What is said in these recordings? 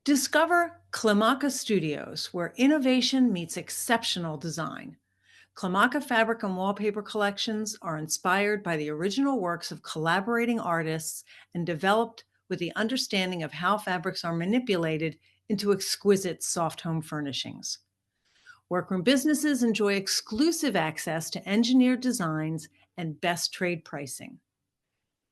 Discover Clamaka Studios, where innovation meets exceptional design. Clamaka fabric and wallpaper collections are inspired by the original works of collaborating artists and developed with the understanding of how fabrics are manipulated into exquisite soft home furnishings. Workroom businesses enjoy exclusive access to engineered designs and best trade pricing.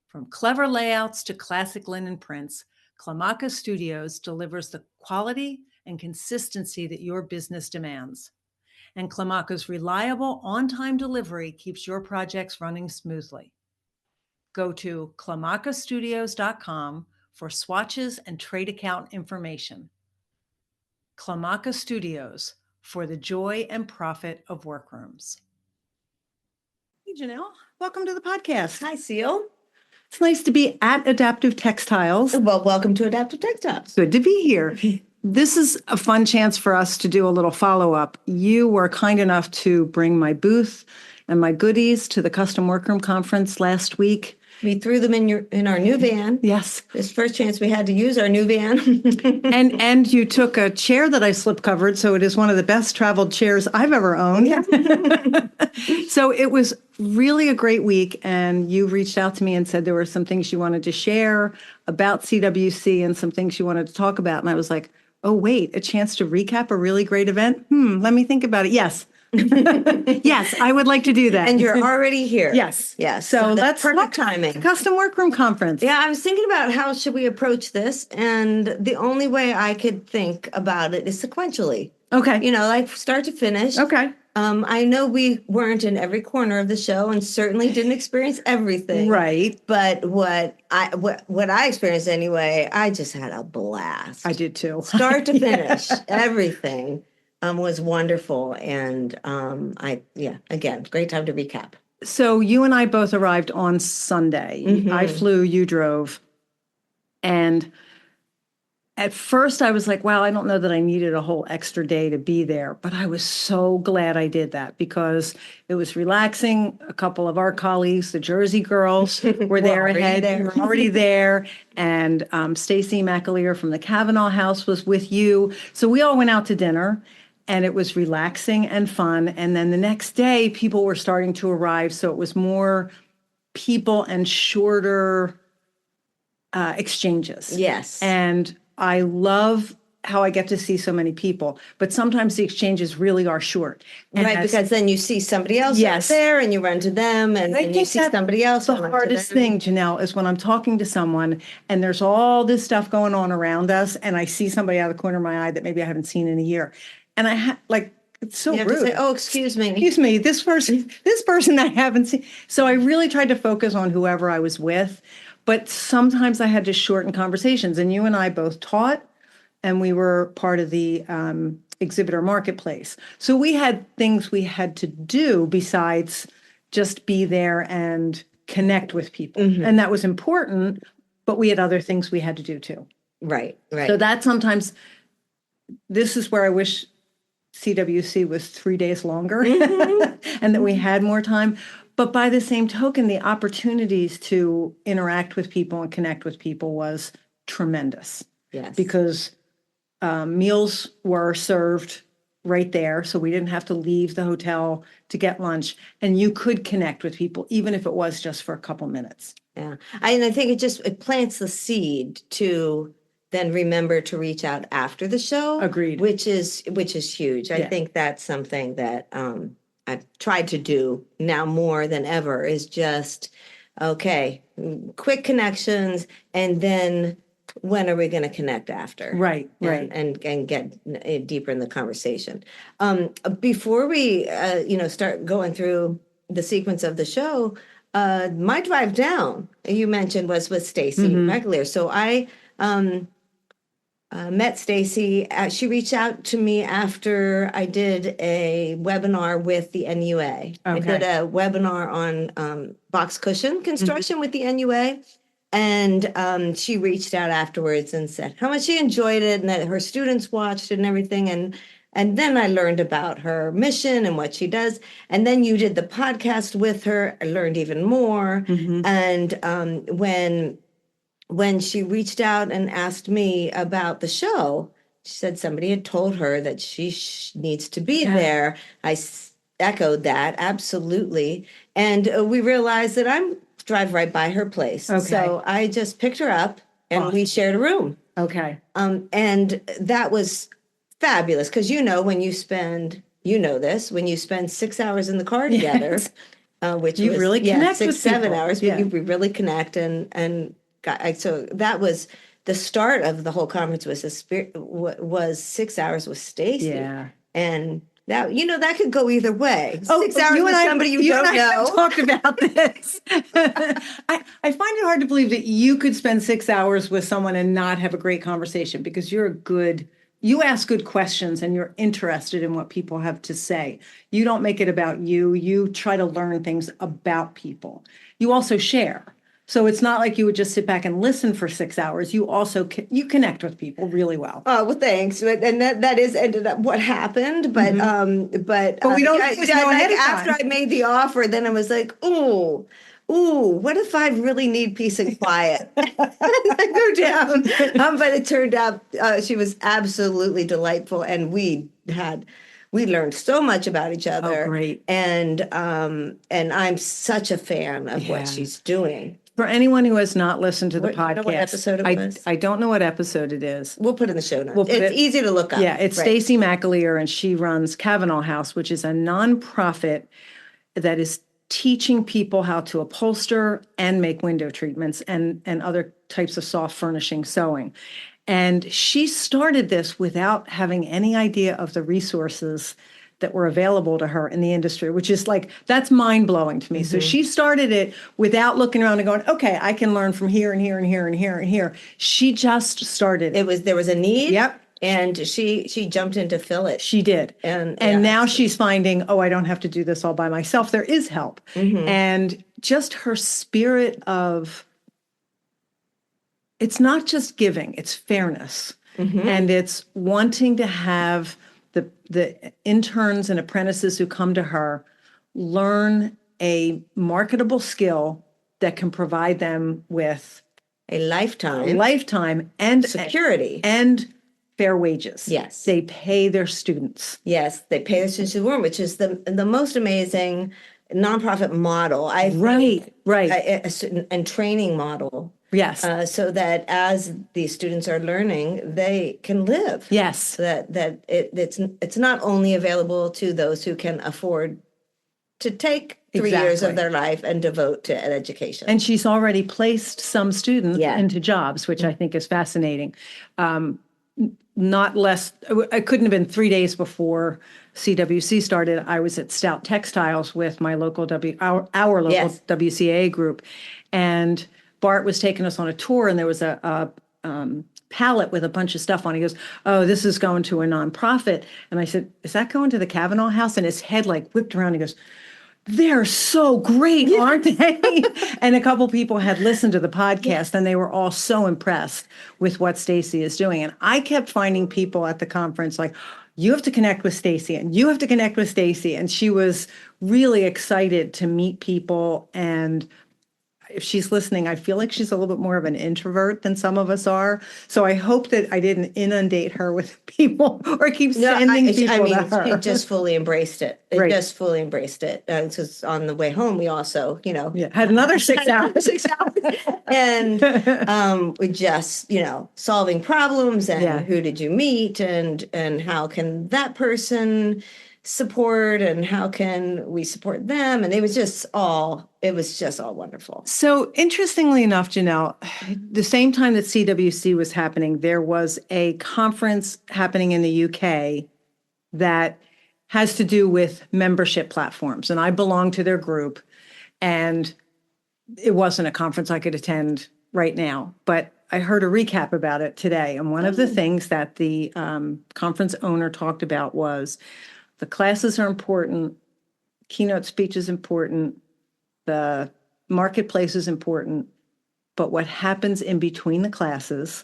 From clever layouts to classic linen prints, Clamaka Studios delivers the quality and consistency that your business demands. And Clamaka's reliable on-time delivery keeps your projects running smoothly. Go to clamakastudios.com for swatches and trade account information. Clamaka Studios, for the joy and profit of workrooms. Hey, Jeanelle, welcome to the podcast. Hi, Seal. It's nice to be at Adaptive Textiles. Well, welcome to Adaptive Textiles. Good to be here. This is a fun chance for us to do a little follow-up. You were kind enough to bring my booth and my goodies to the Custom Workroom Conference last week. We threw them in our new van. Yes. This first chance we had to use our new van. and you took a chair that I slip covered, so it is one of the best traveled chairs I've ever owned. Yeah. So it was really a great week, and you reached out to me and said there were some things you wanted to share about CWC and some things you wanted to talk about. And I was like, oh, wait, a chance to recap a really great event? Let me think about it. Yes. Yes, I would like to do that. And you're already here. Yes. Yes. So that's let's perfect timing. Custom Workroom Conference. Yeah, I was thinking about how should we approach this, and the only way I could think about it is sequentially. Okay. You know, like start to finish. Okay. I know we weren't in every corner of the show and certainly didn't experience everything. Right. But what I experienced anyway, I just had a blast. I did too. Start to finish, everything was wonderful. And again, great time to recap. So you and I both arrived on Sunday. Mm-hmm. I flew, you drove. And at first I was like, wow, I don't know that I needed a whole extra day to be there. But I was so glad I did that because it was relaxing. A couple of our colleagues, the Jersey girls, were there ahead. They were already there. And Stacy McAleer from the Cavanaugh house was with you. So we all went out to dinner. And it was relaxing and fun. And then the next day, people were starting to arrive. So it was more people and shorter exchanges. Yes. And I love how I get to see so many people. But sometimes the exchanges really are short. And right, because then you see somebody else out there and you run to them and then you see somebody else. The hardest thing, Jeanelle, is when I'm talking to someone and there's all this stuff going on around us and I see somebody out of the corner of my eye that maybe I haven't seen in a year. And it's so you have rude. To say, oh, excuse me. Excuse me, this person I haven't seen. So I really tried to focus on whoever I was with, but sometimes I had to shorten conversations. And you and I both taught, and we were part of the exhibitor marketplace. So we had things we had to do besides just be there and connect with people. Mm-hmm. And that was important, but we had other things we had to do too. Right. So that sometimes, this is where I wish CWC was 3 days longer and that we had more time. But by the same token, the opportunities to interact with people and connect with people was tremendous. Yes. Because meals were served right there. So we didn't have to leave the hotel to get lunch. And you could connect with people, even if it was just for a couple minutes. Yeah. I think it plants the seed to then remember to reach out after the show. Agreed. Which is huge. I think that's something that I've tried to do now more than ever is just, okay, quick connections, and then when are we going to connect after? Right. And get deeper in the conversation. Before we, start going through the sequence of the show, my drive down, you mentioned, was with Stacy McAleer. So I met Stacy. She reached out to me after I did a webinar with the NUA. Okay. I did a webinar on box cushion construction with the NUA. And she reached out afterwards and said how much she enjoyed it and that her students watched it and everything. And then I learned about her mission and what she does. And then you did the podcast with her. I learned even more. And when when she reached out and asked me about the show, she said somebody had told her that she needs to be there. I echoed that, absolutely. And we realized that I'm drive right by her place. Okay. So I just picked her up and we shared a room. Okay. And that was fabulous because when you spend, when you spend 6 hours in the car together, which you was really connect 6, with 7 people. hours, but we really connect so that was the start of the whole conference. Was 6 hours with Stacy. Yeah. And that that could go either way. Oh, 6 hours with somebody you don't know. Talked about this. I find it hard to believe that you could spend 6 hours with someone and not have a great conversation because you ask good questions and you're interested in what people have to say. You don't make it about you. You try to learn things about people. You also share. So it's not like you would just sit back and listen for 6 hours. You also you connect with people really well. Oh, well, thanks. And that is ended up what happened. But but we don't after I made the offer, then I was like, ooh, what if I really need peace and quiet? I go down. But it turned out she was absolutely delightful, and we learned so much about each other. Oh, great. And I'm such a fan of what she's doing. For anyone who has not listened to the podcast, you know what episode it was? I don't know what episode it is. We'll put it in the show notes. It's easy to look up. Yeah, it's Stacy McAleer, and she runs Cavanaugh House, which is a nonprofit that is teaching people how to upholster and make window treatments and other types of soft furnishing sewing. And she started this without having any idea of the resources that were available to her in the industry, which is that's mind-blowing to me. So she started it without looking around and going, okay, I can learn from here and here and here and here and here. She just started. There was a need. Yep. And she jumped in to fill it. She did. And now she's finding, I don't have to do this all by myself. There is help. And just her spirit of, it's not just giving, it's fairness. And it's wanting to have the interns and apprentices who come to her learn a marketable skill that can provide them with a lifetime and security and fair wages. Yes. They pay their students. Yes, they pay their students to learn, which is the most amazing nonprofit model. Right. And training model. Yes. So that as these students are learning, they can live. Yes. So that it's not only available to those who can afford to take 3 years of their life and devote to an education. And she's already placed some students into jobs, which I think is fascinating. Not less, I couldn't have been 3 days before CWC started. I was at Stout Textiles with my local our local WCA group, and Bart was taking us on a tour, and there was a pallet with a bunch of stuff on. He goes, "Oh, this is going to a nonprofit." And I said, "Is that going to the Cavanaugh House?" And his head whipped around. He goes, "They're so great, aren't they?" And a couple people had listened to the podcast, and they were all so impressed with what Stacy is doing. And I kept finding people at the conference you have to connect with Stacy, and you have to connect with Stacy. And she was really excited to meet people. And if she's listening, I feel like she's a little bit more of an introvert than some of us are. So I hope that I didn't inundate her with people or keep sending people to her. She just fully embraced it. Just fully embraced it. Because on the way home, we also, had another 6 hours. 6 hours. And we just, solving problems and who did you meet and how can that person support and how can we support them? And it was just all wonderful. So interestingly enough, Jeanelle, the same time that CWC was happening, there was a conference happening in the UK that has to do with membership platforms. And I belong to their group, and it wasn't a conference I could attend right now, but I heard a recap about it today. And one of the things that the conference owner talked about was the classes are important, keynote speech is important, the marketplace is important, but what happens in between the classes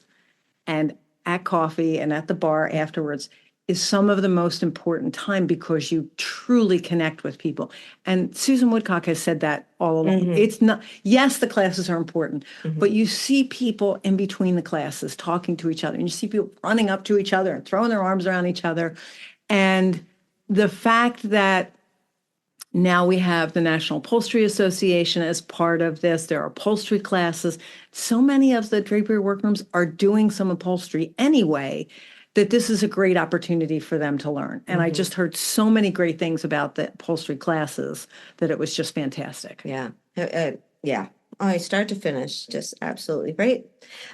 and at coffee and at the bar afterwards is some of the most important time because you truly connect with people. And Susan Woodcock has said that all along. It's not, yes, the classes are important, but you see people in between the classes talking to each other, and you see people running up to each other and throwing their arms around each other. And the fact that now we have the National Upholstery Association as part of this. There are upholstery classes. So many of the drapery workrooms are doing some upholstery anyway, that this is a great opportunity for them to learn. And I just heard so many great things about the upholstery classes that it was just fantastic. Yeah. Yeah. Oh, start to finish, just absolutely great.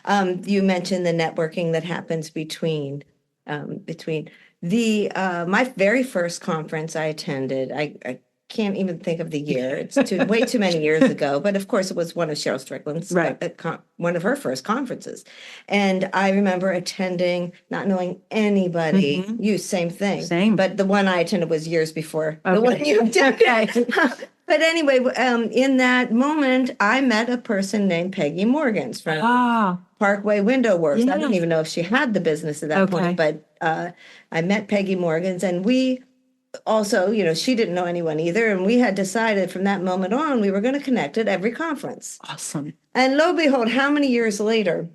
You mentioned the networking that happens between the my very first conference I attended. I can't even think of the year. It's way too many years ago. But of course, it was one of Cheryl Strickland's, one of her first conferences. And I remember attending, not knowing anybody. You, same thing. Same. But the one I attended was years before the one you attended. But anyway, in that moment, I met a person named Peggy Morgans from Parkway Window Works. I didn't even know if she had the business at that point, but I met Peggy Morgans, and we also, she didn't know anyone either. And we had decided from that moment on, we were going to connect at every conference. Awesome. And lo and behold, how many years later,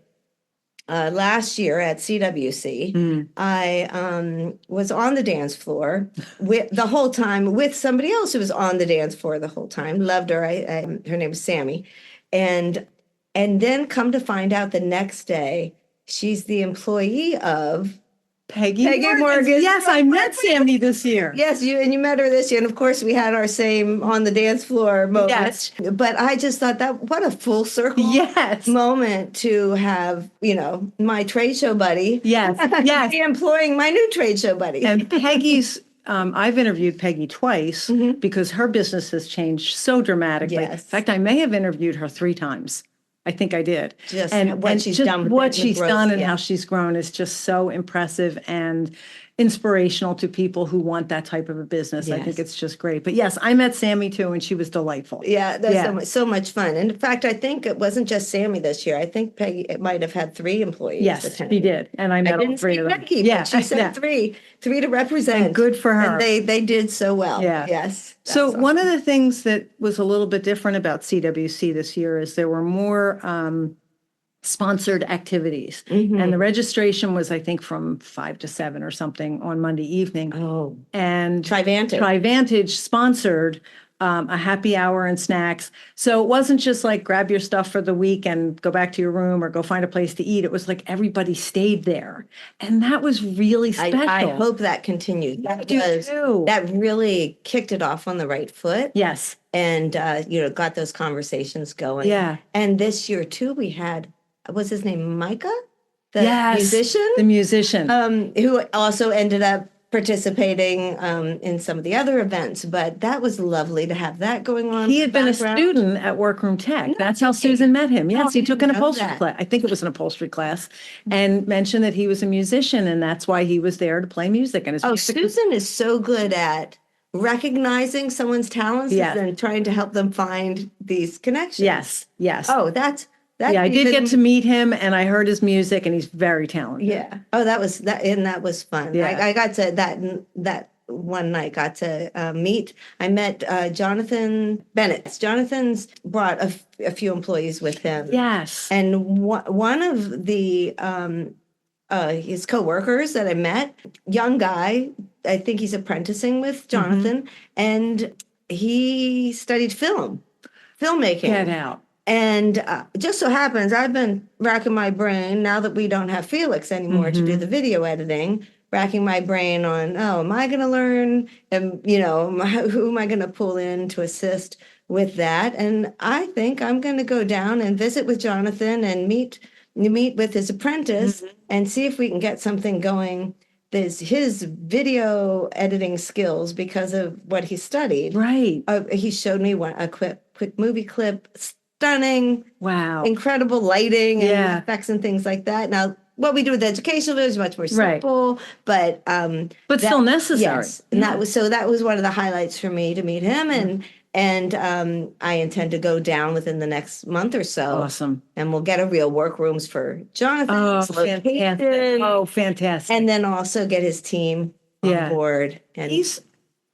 last year at CWC, I was on the dance floor the whole time with somebody else who was on the dance floor the whole time. Loved her. Her name was Sammy. And then come to find out the next day, she's the employee of Peggy Morgan. Yes, I met Sammy this year. Yes, you met her this year. And of course, we had our same on the dance floor moment. Yes. But I just thought what a full circle moment to have, my trade show buddy. Yes. Be employing my new trade show buddy. And Peggy's, I've interviewed Peggy twice because her business has changed so dramatically. Yes. In fact, I may have interviewed her 3 times. I think I did. What she's done and how she's grown is just so impressive and inspirational to people who want that type of a business. I think it's just great. But yes, I met Sammy too, and she was delightful. Yeah, that's so much fun. And in fact, I think it wasn't just Sammy this year. I think Peggy might have had 3 employees. Yes, she did. And I met all 3 of them. Becky, but she said 3 to represent. And good for her. And they did so well. Yeah. Yes. So awesome. One of the things that was a little bit different about CWC this year is there were more sponsored activities. And the registration was, I think, from 5 to 7 or something on Monday evening. Oh. And Trivantage sponsored a happy hour and snacks. So it wasn't just like grab your stuff for the week and go back to your room or go find a place to eat. It was like everybody stayed there. And that was really special. I hope that continued. That really kicked it off on the right foot. Yes. And, got those conversations going. Yeah. And this year, too, we had, what's his name, Micah? The musician, who also ended up participating in some of the other events, but that was lovely to have that going on. He had been a student at Workroom Tech. That's how Susan met him. Yes, he took an upholstery class. I think it was an upholstery class, and mentioned that he was a musician, and that's why he was there to play music. And Susan is so good at recognizing someone's talents and trying to help them find these connections. Yes. Oh, I did get to meet him, and I heard his music, and he's very talented. Yeah. Oh, that was fun. Yeah. I got to that one night. Got to meet. I met Jonathan Bennett. Jonathan's brought a few employees with him. Yes. And one of the his coworkers that I met, young guy. I think he's apprenticing with Jonathan, and he studied filmmaking. Get out. And just so happens, I've been racking my brain, now that we don't have Felix anymore to do the video editing, racking my brain on, am I going to learn? And, who am I going to pull in to assist with that? And I think I'm going to go down and visit with Jonathan and meet with his apprentice and see if we can get something going. There's his video editing skills because of what he studied. Right. He showed me a quick movie clip. Stunning. Wow. Incredible lighting and effects and things like that. Now, what we do with educational is much more simple, but still necessary. Yes. And that was one of the highlights for me to meet him. And I intend to go down within the next month or so. Awesome. And we'll get a real workrooms for Jonathan's Fantastic. location. Oh, fantastic. And then also get his team on board. And he's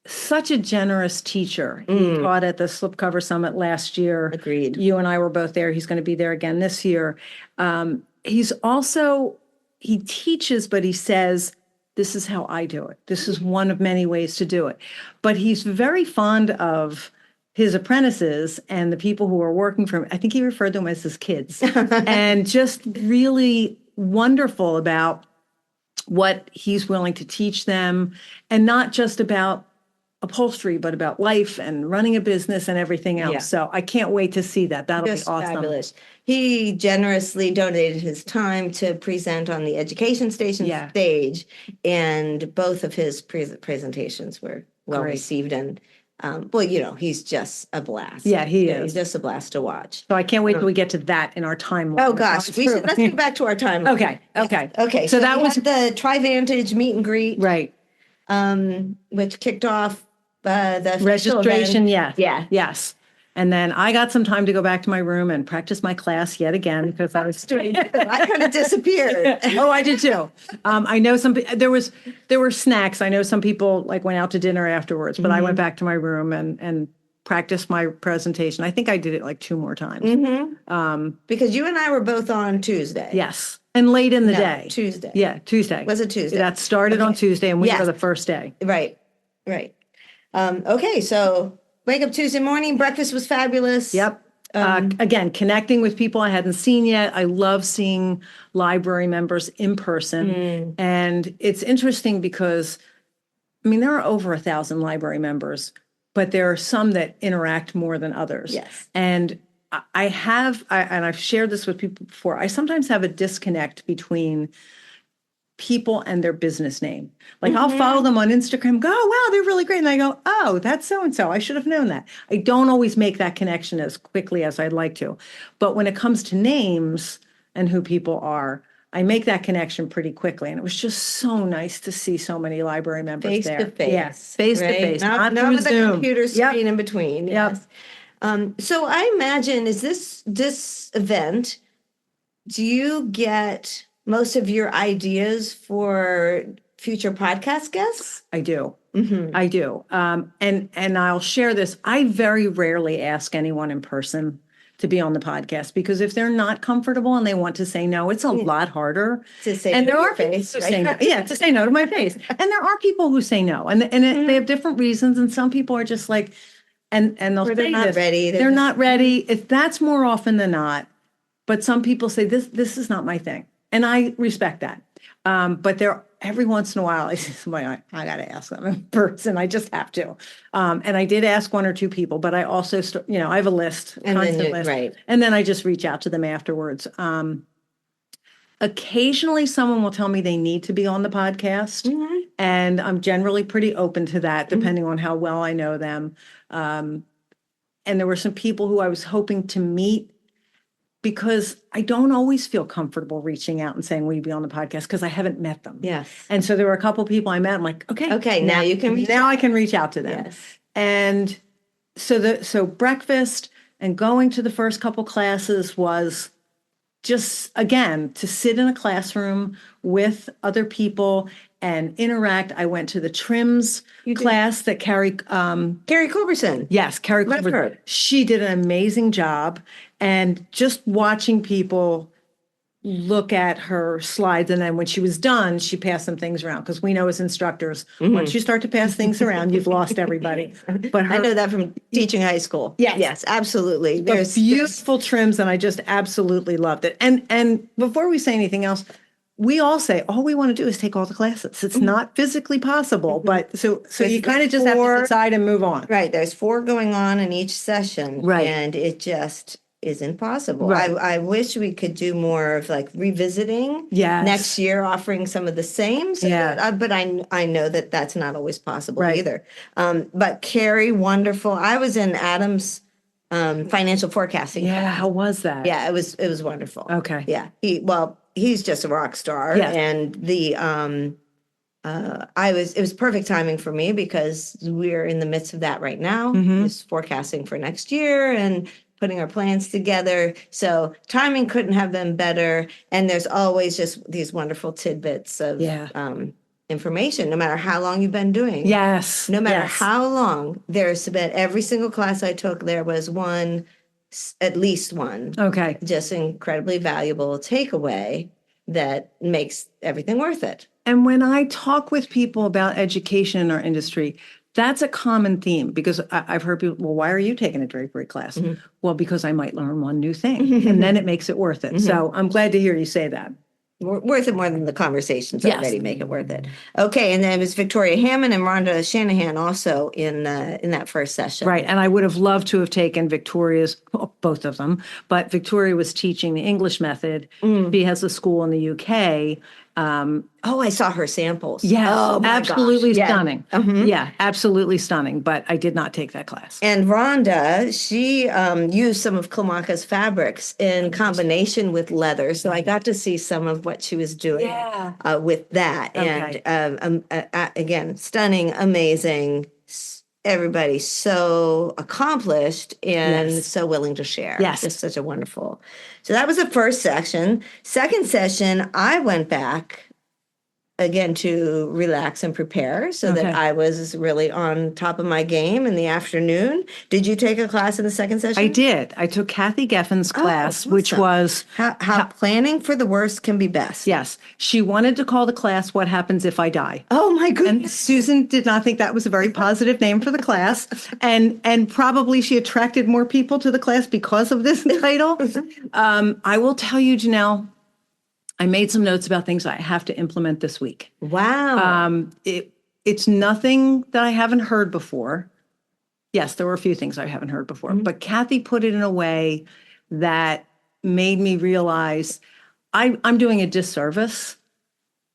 such a generous teacher. He taught at the Slipcover Summit last year. Agreed. You and I were both there. He's going to be there again this year. He's also, he teaches, but he says, this is how I do it. This is one of many ways to do it. But he's very fond of his apprentices and the people who are working for him. I think he referred to them as his kids. And just really wonderful about what he's willing to teach them, and not just about upholstery, but about life and running a business and everything else. Yeah. So I can't wait to see that. That'll just be awesome. fabulous. He generously donated his time to present on the Education Station stage, and both of his presentations were well received. And well, you know, he's just a blast. Yeah, he is. He's just a blast to watch. So I can't wait till we get to that in our timeline. Oh gosh, let's get back to our timeline. Okay. So that was the Trivantage meet and greet, right? Which kicked off the registration. Yes. Yes. And then I got some time to go back to my room and practice my class yet again, because I was doing. I kind of disappeared. Oh, I did too. I know there were snacks. I know some people like went out to dinner afterwards, but I went back to my room and practiced my presentation. I think I did it like 2 more times. Because you and I were both on Tuesday. Yes. And late in the day. Tuesday. Yeah, Tuesday. Was it Tuesday? That started on Tuesday, and we were the first day. Right. Okay, so wake up Tuesday morning. Breakfast was fabulous. Yep. Again, connecting with people I hadn't seen yet. I love seeing library members in person. And it's interesting because, I mean, there are over 1,000 library members, but there are some that interact more than others. Yes. And and I've shared this with people before, I sometimes have a disconnect between people and their business name. Like I'll follow them on Instagram, go, oh, wow, they're really great. And I go, oh, that's so-and-so. I should have known that. I don't always make that connection as quickly as I'd like to. But when it comes to names and who people are, I make that connection pretty quickly. And it was just so nice to see so many library members there. Face to face. Yes, face to face. Not with the computer screen in between. Yep. So I imagine, is this event, do you get most of your ideas for future podcast guests? I do. I do. And I'll share this. I very rarely ask anyone in person to be on the podcast, because if they're not comfortable and they want to say no, it's a lot harder to say and no there to are your face, people who say no. Yeah, to say no to my face. And there are people who say no, and they have different reasons. And some people are just like, and they'll say they're not ready. They're not ready. That's more often than not. But some people say this is not my thing. And I respect that. But every once in a while, I see somebody, I got to ask them in person. I just have to. And I did ask 1 or 2 people, but I also, I have a list, constant list. Right. And then I just reach out to them afterwards. Occasionally, someone will tell me they need to be on the podcast. And I'm generally pretty open to that, depending on how well I know them. And there were some people who I was hoping to meet, because I don't always feel comfortable reaching out and saying, will you be on the podcast? Because I haven't met them. Yes. And so there were a couple of people I met. I'm like, okay, now you can reach I can reach out to them. Yes. And so breakfast and going to the first couple classes was just, again, to sit in a classroom with other people and interact. I went to the trims class that Carrie Culberson. Yes, Carrie Culberson. She did an amazing job. And just watching people look at her slides, and then when she was done, she passed some things around, because we know as instructors, once you start to pass things around, you've lost everybody. But I know that from teaching high school. Yes, absolutely. There's beautiful trims, and I just absolutely loved it. And before we say anything else, we all say all we want to do is take all the classes. It's not physically possible, but so you kind of just have to decide and move on. Right. There's 4 going on in each session. Right. And it just isn't possible. Right. I wish we could do more of like revisiting next year, offering some of the same. But I know that that's not always possible either. But Carrie, wonderful. I was in Adam's financial forecasting. Yeah, how was that? Yeah, it was wonderful. Okay. Yeah. He's just a rock star. Yes. And it was perfect timing for me because we're in the midst of that right now, just forecasting for next year and putting our plans together. So timing couldn't have been better. And there's always just these wonderful tidbits of information, no matter how long you've been doing. Yes. No matter how long, there's been every single class I took, there was one, at least one. Okay. Just incredibly valuable takeaway that makes everything worth it. And when I talk with people about education in our industry, that's a common theme because I've heard people, well, why are you taking a drapery class? Well, because I might learn one new thing and then it makes it worth it. So I'm glad to hear you say that. Worth it more than the conversations already make it worth it. Okay, and then it was Victoria Hammond and Rhonda Shanahan also in that first session. Right, and I would have loved to have taken Victoria's, both of them, but Victoria was teaching the English method. She has a school in the UK. I saw her samples. Yes, oh, absolutely gosh. stunning. Yeah, absolutely stunning, but I did not take that class. And Rhonda, she used some of Clamacca's fabrics in combination with leather, so I got to see some of what she was doing with that. Okay. And again, stunning, amazing. Everybody so accomplished and so willing to share. Yes. Just such a wonderful. So that was the first section. Second session, I went back again to relax and prepare so that I was really on top of my game in the afternoon. Did you take a class in the second session? I did. I took Kathy Geffen's class, which was how planning for the worst can be best. Yes. She wanted to call the class What Happens If I Die? Oh my goodness. And Susan did not think that was a very positive name for the class. And probably she attracted more people to the class because of this title. I will tell you, Jeanelle, I made some notes about things I have to implement this week. Wow. It's nothing that I haven't heard before. Yes, there were a few things I haven't heard before, but Kathy put it in a way that made me realize I'm doing a disservice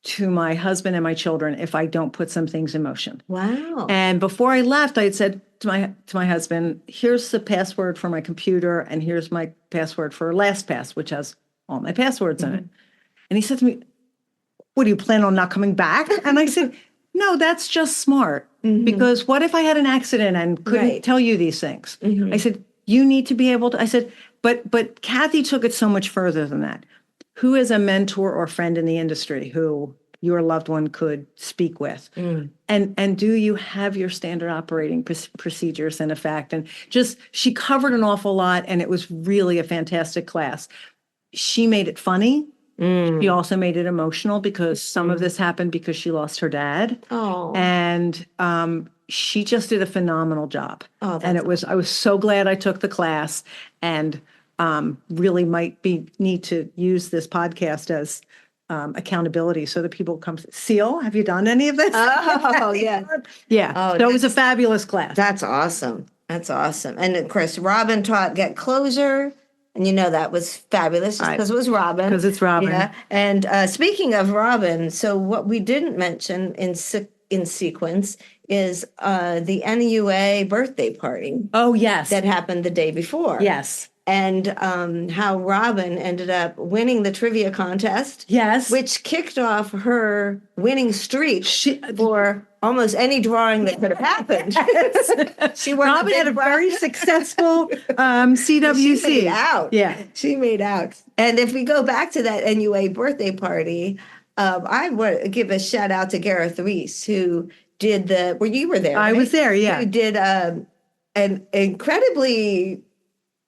to my husband and my children if I don't put some things in motion. Wow. And before I left, I had said to my husband, here's the password for my computer and here's my password for LastPass, which has all my passwords in it. And he said to me, what, do you plan on not coming back? And I said, no, that's just smart. Because what if I had an accident and couldn't tell you these things? I said, you need to be able to, I said, but Kathy took it so much further than that. Who is a mentor or friend in the industry who your loved one could speak with? And do you have your standard operating procedures in effect? And just, she covered an awful lot and it was really a fantastic class. She made it funny. She also made it emotional because some of this happened because she lost her dad. Oh. And she just did a phenomenal job. Oh, and I was so glad I took the class and really might need to use this podcast as accountability so that people come. Seal, have you done any of this? Oh, yeah. Yeah. Oh, so it was a fabulous class. That's awesome. That's awesome. And of course, Robin taught Get Closure. And that was fabulous just because it was Robin. Because it's Robin. Yeah. And speaking of Robin, so what we didn't mention in sequence is the NUA birthday party. Oh, yes. That happened the day before. Yes. And how Robin ended up winning the trivia contest. Yes. Which kicked off her winning streak for almost any drawing that could have happened. Robin had a very successful CWC. She made out. Yeah. She made out. And if we go back to that NUA birthday party, I want to give a shout out to Gareth Reese, who did you were there, I was there, yeah. Who did an incredibly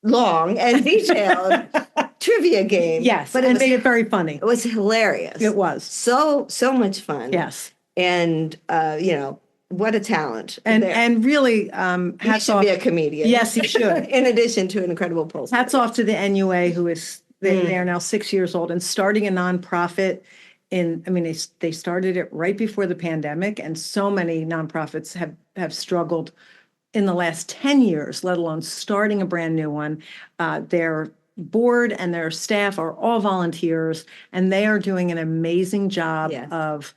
long and detailed trivia game. Yes, but it made it very funny. It was hilarious. It was. So much fun. Yes. And, what a talent. And really, he should be a comedian. Yes, he should. In addition to an incredible upholstery. Hats off to the NUA, who is, they are now 6 years old and starting a nonprofit. They started it right before the pandemic, and so many nonprofits have struggled in the last 10 years, let alone starting a brand new one. Their board and their staff are all volunteers, and they are doing an amazing job of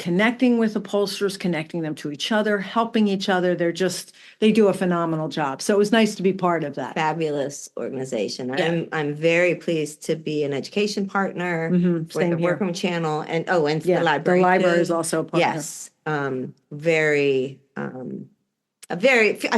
connecting with upholsterers, connecting them to each other, helping each other. They do a phenomenal job. So it was nice to be part of that. Fabulous organization. Yeah. I'm very pleased to be an education partner for Same the here. Workroom Channel and the library. The library too. is also a partner. Yes. I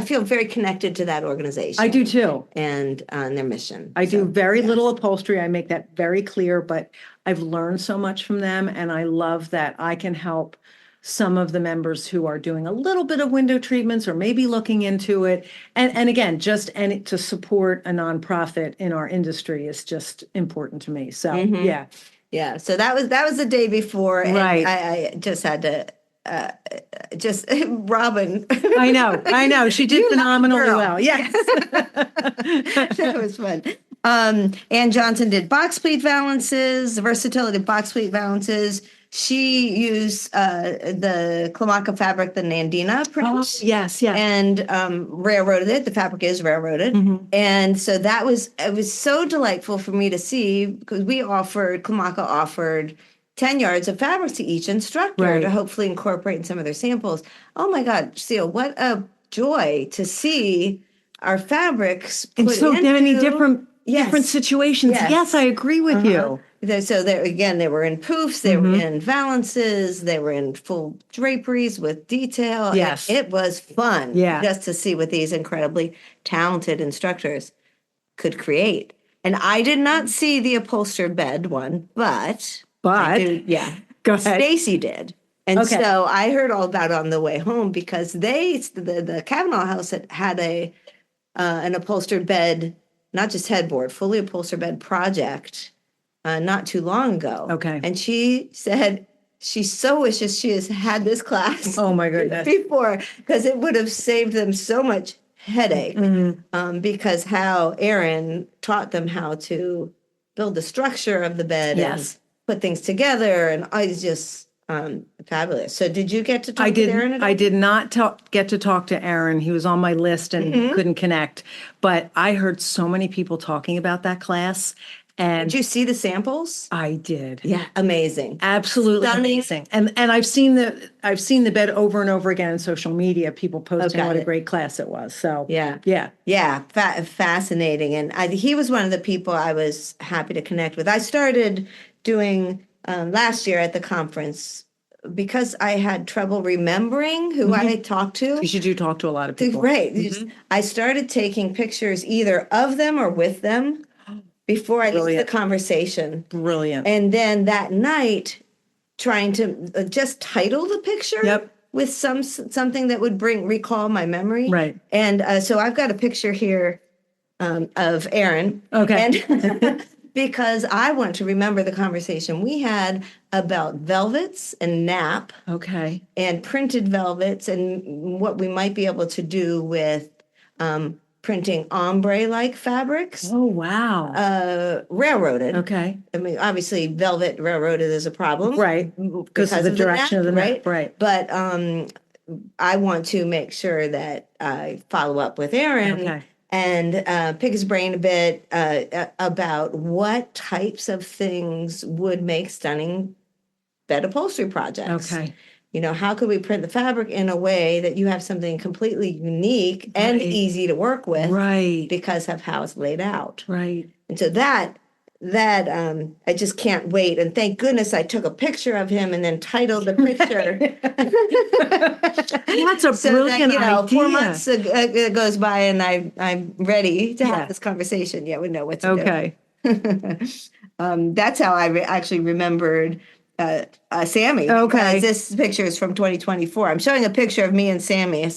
feel very connected to that organization. I do too. And their mission. I do very little upholstery. I make that very clear, but I've learned so much from them, and I love that I can help some of the members who are doing a little bit of window treatments or maybe looking into it. And again, to support a nonprofit in our industry is just important to me. So yeah. Yeah. So that was the day before. And Right. I just had to Robin. I know. She did phenomenally well. Yes. That was fun. Ann Johnson did box pleat valances, the versatility of box pleat valances. She used the Clamaca fabric, the Nandina print. Yes. And railroaded it. The fabric is railroaded. And so it was so delightful for me to see, because Clamaca offered 10 yards of fabric to each instructor to hopefully incorporate in some of their samples. Oh my God, Seal, what a joy to see our fabrics in so many different situations. Yes, I agree with you. So they were in poofs, they were in valances, they were in full draperies with detail. Yes. It was fun just to see what these incredibly talented instructors could create. And I did not see the upholstered bed one, but go ahead. Stacy did. And so I heard all about it on the way home, because the Cavanaugh house had an upholstered bed, not just headboard, fully upholstered bed project not too long ago. Okay. And she said she so wishes she has had this class. Oh my goodness. Before, because it would have saved them so much headache. Because how Erin taught them how to build the structure of the bed and put things together, and I was just fabulous. So did you get to talk to Erin at all? I did not get to talk to Erin. He was on my list and couldn't connect. But I heard so many people talking about that class. And did you see the samples? I did. Yeah, amazing. Absolutely amazing. And I've seen the bed over and over again on social media, people posting what a great class it was. So fascinating. And he was one of the people I was happy to connect with. I started doing last year at the conference, because I had trouble remembering who I had talked to. Because you do talk to a lot of people. Right. I started taking pictures either of them or with them before I left the conversation. Brilliant. And then that night, trying to just title the picture with something that would recall my memory. Right. And so I've got a picture here of Erin. Okay. And because I want to remember the conversation we had about velvets and nap. Okay. And printed velvets, and what we might be able to do with printing ombre-like fabrics. Oh, wow. Railroaded. Okay. I mean, obviously, velvet railroaded is a problem. Right. Because of the direction of the nap. Right. But I want to make sure that I follow up with Erin and pick his brain a bit about what types of things would make stunning bed upholstery projects. Okay. You know, how could we print the fabric in a way that you have something completely unique and easy to work with? Right. Because of how it's laid out. Right. And so that I just can't wait. And thank goodness I took a picture of him and then titled the picture. That's a brilliant idea. 4 months goes by and I'm ready to have this conversation. Yeah, we know what to do. Okay. That's how I actually remembered Sammy. Okay. This picture is from 2024. I'm showing a picture of me and Sammy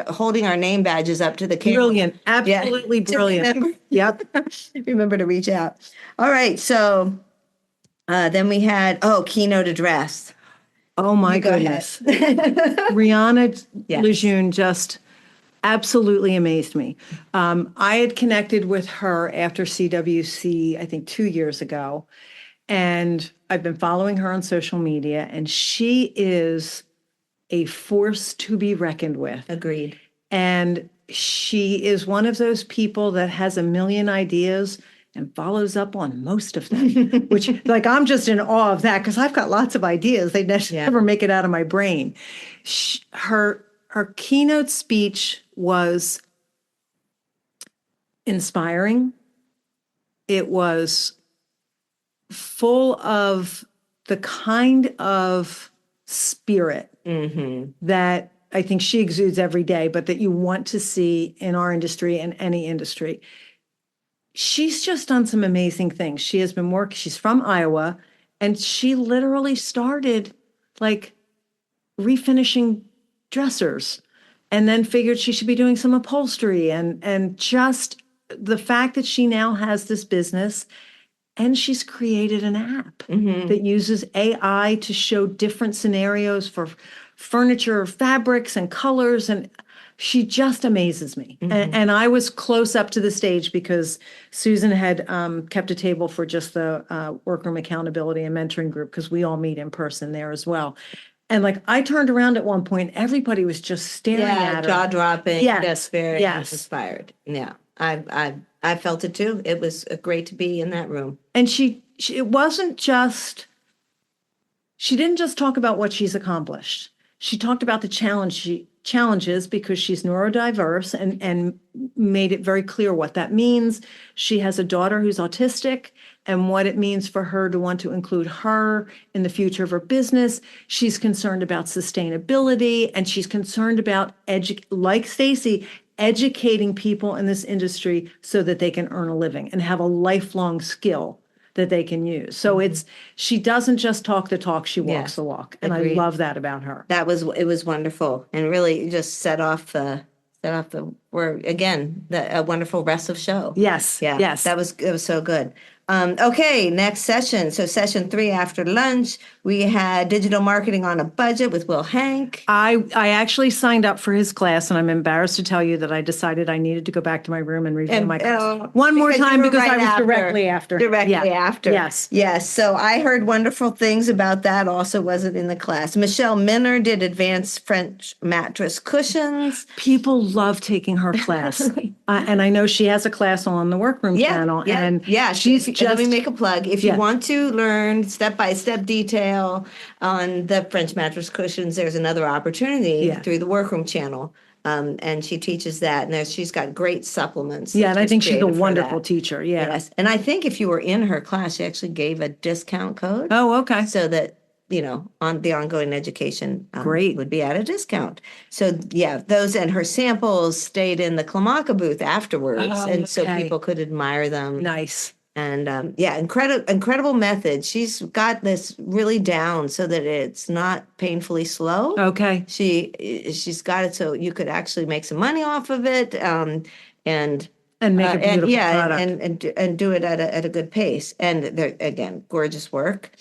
holding our name badges up to the camera. Brilliant. Absolutely brilliant. Yep. Remember to reach out. All right. So then we had, keynote address. Oh, my goodness. Rihanna Lejeune just absolutely amazed me. I had connected with her after CWC, I think 2 years ago. And I've been following her on social media, and she is a force to be reckoned with. Agreed. And she is one of those people that has a million ideas and follows up on most of them, which like I'm just in awe of that because I've got lots of ideas. They never make it out of my brain. Her keynote speech was inspiring. It was full of the kind of spirit that I think she exudes every day, but that you want to see in our industry and any industry. She's just done some amazing things. She has been she's from Iowa, and she literally started like refinishing dressers and then figured she should be doing some upholstery and just the fact that she now has this business and she's created an app that uses AI to show different scenarios for furniture, fabrics, and colors. And she just amazes me. And I was close up to the stage because Susan had kept a table for just the workroom accountability and mentoring group because we all meet in person there as well. And like I turned around at one point, everybody was just staring at her. Jaw dropping. Yes, very inspired. Yeah, I felt it too. It was great to be in that room. And it wasn't just, she didn't just talk about what she's accomplished. She talked about the challenges because she's neurodiverse and made it very clear what that means. She has a daughter who's autistic and what it means for her to want to include her in the future of her business. She's concerned about sustainability and she's concerned about, like Stacy, educating people in this industry so that they can earn a living and have a lifelong skill that they can use. So she doesn't just talk the talk, she walks the walk. And I love that about her. It was wonderful and really just set off a wonderful rest of show. Yes. Yeah. Yes. It was so good. Okay, next session. So session 3 after lunch, we had digital marketing on a budget with Will Hank. I actually signed up for his class, and I'm embarrassed to tell you that I decided I needed to go back to my room and review my class one more time because I was directly after. After. Yes. Yes. So I heard wonderful things about that. Also wasn't in the class. Michelle Minner did advanced French mattress cushions. People love taking her class. And I know she has a class on the Workroom channel. And she's let me make a plug. If you want to learn step-by-step detail on the French mattress cushions, there's another opportunity through the Workroom channel. And she teaches that. And she's got great supplements. Yeah, and I think she's a wonderful teacher. Yeah. Yes. And I think if you were in her class, she actually gave a discount code. Oh, okay. So that, on the ongoing education would be at a discount. So, those and her samples stayed in the Cavanaugh booth afterwards. So people could admire them. Nice. And incredible method. She's got this really down so that it's not painfully slow. Okay. She's got it so you could actually make some money off of it, and make a beautiful product, and do it at a good pace. And they're, again, gorgeous work.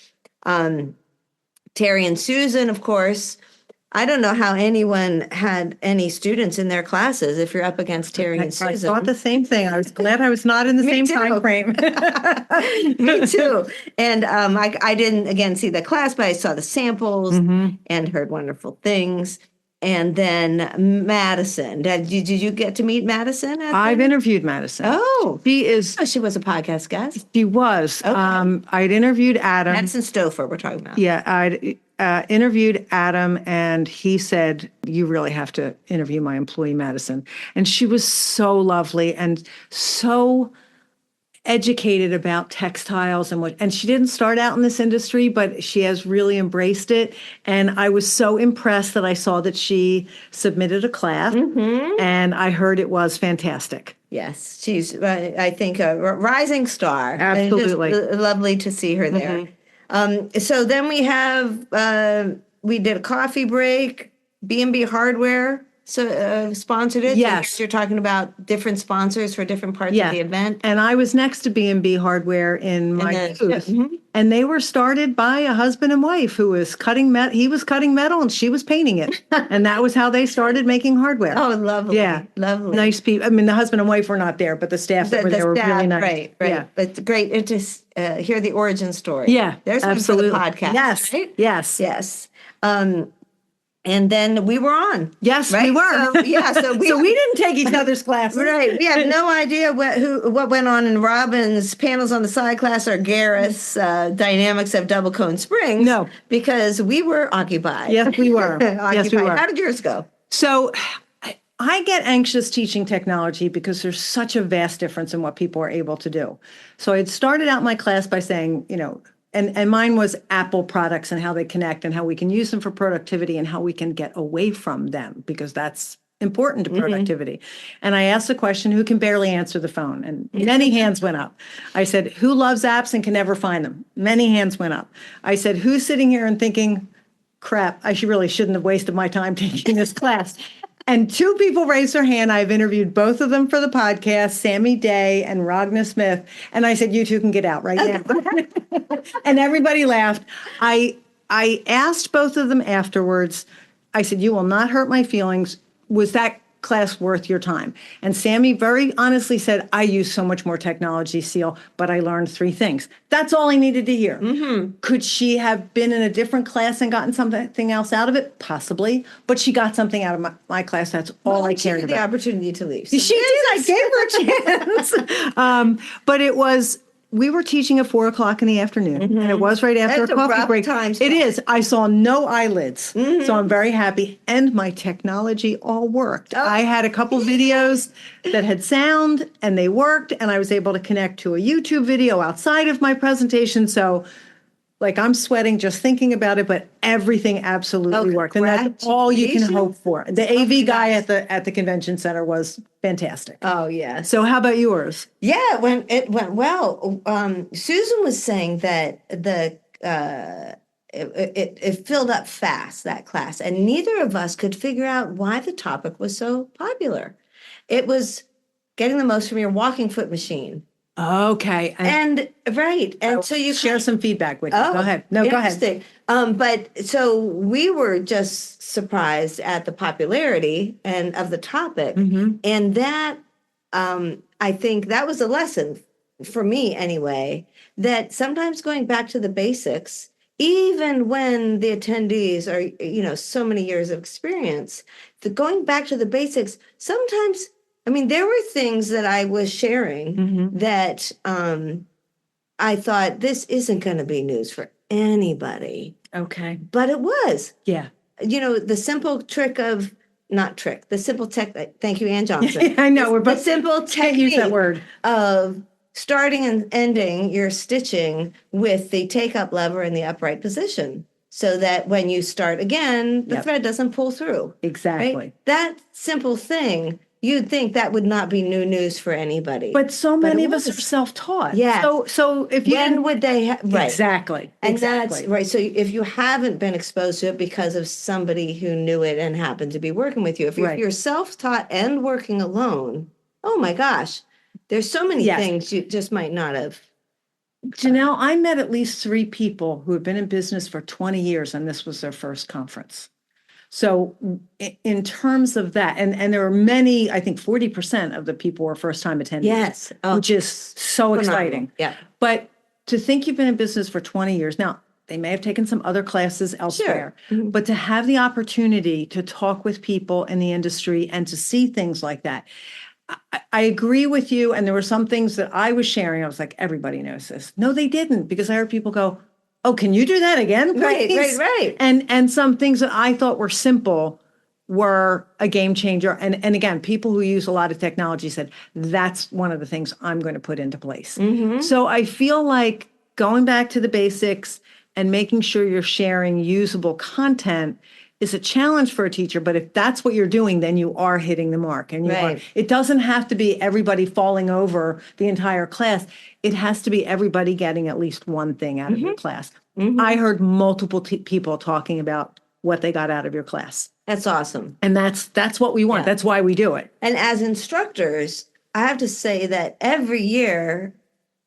Terry and Susan, of course. I don't know how anyone had any students in their classes if you're up against Terry and Susan. I thought the same thing. I was glad I was not in the same time frame. Me too. And I didn't, again, see the class, but I saw the samples and heard wonderful things. And then Madison. Did you get to meet Madison? I've interviewed Madison. Oh. She was a podcast guest? She was. Okay. I'd interviewed Adam. Madison Stouffer we're talking about. Yeah, I'd interviewed Adam, and he said, you really have to interview my employee, Madison. And she was so lovely and so educated about textiles and she didn't start out in this industry, but she has really embraced it. And I was so impressed that I saw that she submitted a class, and I heard it was fantastic. Yes, she's, I think, a rising star. Absolutely. Lovely to see her there. So then we did a coffee break, B&B Hardware sponsored it. Yes. So you're talking about different sponsors for different parts of the event. And I was next to B&B Hardware in my booth. And they were started by a husband and wife who was cutting metal. He was cutting metal and she was painting it. And that was how they started making hardware. Oh, lovely. Yeah. Lovely. Nice people. I mean, the husband and wife were not there, but the staff that were there were really nice. Right. Yeah. It's great to hear the origin story. Yeah, There's absolutely. One for the podcast. Yes. Right? Yes. Yes. And then we were on. Yes, right? we were. So, yeah, so we didn't take each other's classes. Right. We have no idea what went on in Robin's panels on the side class or Gareth's dynamics of double cone springs. No. Because we were occupied. Yes, we were. Occupied. Yes, we were. How did yours go? So I get anxious teaching technology because there's such a vast difference in what people are able to do. So I'd started out my class by saying, and mine was Apple products and how they connect and how we can use them for productivity and how we can get away from them, because that's important to productivity. And I asked the question, who can barely answer the phone? And many hands went up. I said, who loves apps and can never find them? Many hands went up. I said, who's sitting here and thinking, crap, I really shouldn't have wasted my time taking this class? And 2 people raised their hand. I've interviewed both of them for the podcast, Sammy Day and Ragna Smith. And I said, you 2 can get out right now. And everybody laughed. I asked both of them afterwards. I said, you will not hurt my feelings. Was that class worth your time? And Sammy very honestly said, I use so much more technology, Seal, but I learned 3 things. That's all I needed to hear. Could she have been in a different class and gotten something else out of it? Possibly. But she got something out of my class. That's all I cared about. The opportunity to leave. So she did. I gave her a chance. But we were teaching at 4:00 in the afternoon, and it was right after That's a coffee rough break. time It is. I saw no eyelids, so I'm very happy. And my technology all worked. I had a couple videos that had sound, and they worked, and I was able to connect to a YouTube video outside of my presentation. So, I'm sweating just thinking about it, but everything absolutely worked, and that's all you can hope for. The AV guy at the convention center was fantastic. Oh, yes. So how about yours? Yeah, it went well. Susan was saying that it filled up fast, that class, and neither of us could figure out why the topic was so popular. It was getting the most from your walking foot machine. Okay. And so you share some feedback with you. Go ahead. No, go ahead. But so we were just surprised at the popularity of the topic. And that, I think that was a lesson for me anyway, that sometimes going back to the basics, even when the attendees are, so many years of experience, going back to the basics, sometimes, there were things that I was sharing that I thought, this isn't going to be news for anybody. Okay. But it was. Yeah. The simple the simple tech, thank you, Ann Johnson. I know. We're both, the simple technique use that word. Of starting and ending your stitching with the take-up lever in the upright position, so that when you start again, the thread doesn't pull through. Exactly. Right? That simple thing, you'd think that would not be new news for anybody. But so many of us are self-taught. Yeah. So if you would they right. Exactly. And that's right. So if you haven't been exposed to it because of somebody who knew it and happened to be working with you, if you're self-taught and working alone, oh my gosh, there's so many things you just might not have. Jeanelle, I met at least 3 people who have been in business for 20 years, and this was their first conference. So in terms of that, and there are many, I think 40% of the people were first-time attendees. Yes. Which is so exciting. Yeah. But to think you've been in business for 20 years, now, they may have taken some other classes elsewhere, but to have the opportunity to talk with people in the industry and to see things like that, I agree with you. And there were some things that I was sharing. I was like, everybody knows this. No, they didn't, because I heard people go, oh, can you do that again? Please? Right. And some things that I thought were simple were a game changer. And again, people who use a lot of technology said, that's one of the things I'm going to put into place. So I feel like going back to the basics and making sure you're sharing usable content is a challenge for a teacher. But if that's what you're doing, then you are hitting the mark. And it doesn't have to be everybody falling over the entire class. It has to be everybody getting at least one thing out of your class. I heard multiple people talking about what they got out of your class. That's awesome. And that's what we want. Yeah. That's why we do it. And as instructors, I have to say that every year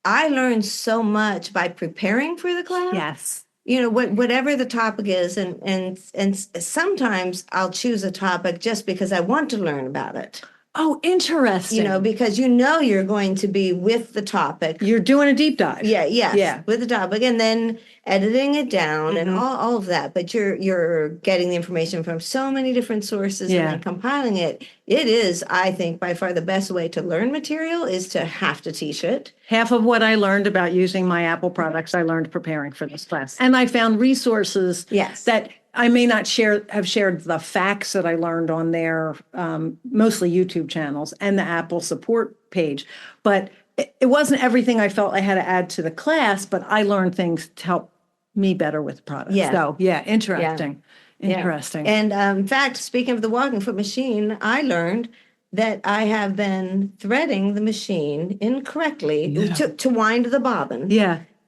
I learn so much by preparing for the class. Yes. Whatever the topic is, and sometimes I'll choose a topic just because I want to learn about it. Oh, interesting. Because you're going to be with the topic. You're doing a deep dive. Yes, with the topic, and then editing it down and all of that. But you're getting the information from so many different sources and then compiling it. It is, I think, by far the best way to learn material is to have to teach it. Half of what I learned about using my Apple products, I learned preparing for this class. And I found resources that I may not have shared the facts that I learned on their mostly YouTube channels and the Apple support page. But it wasn't everything I felt I had to add to the class, but I learned things to help me better with the product. So, interesting. Interesting. And in fact, speaking of the walking foot machine, I learned that I have been threading the machine incorrectly to wind the bobbin.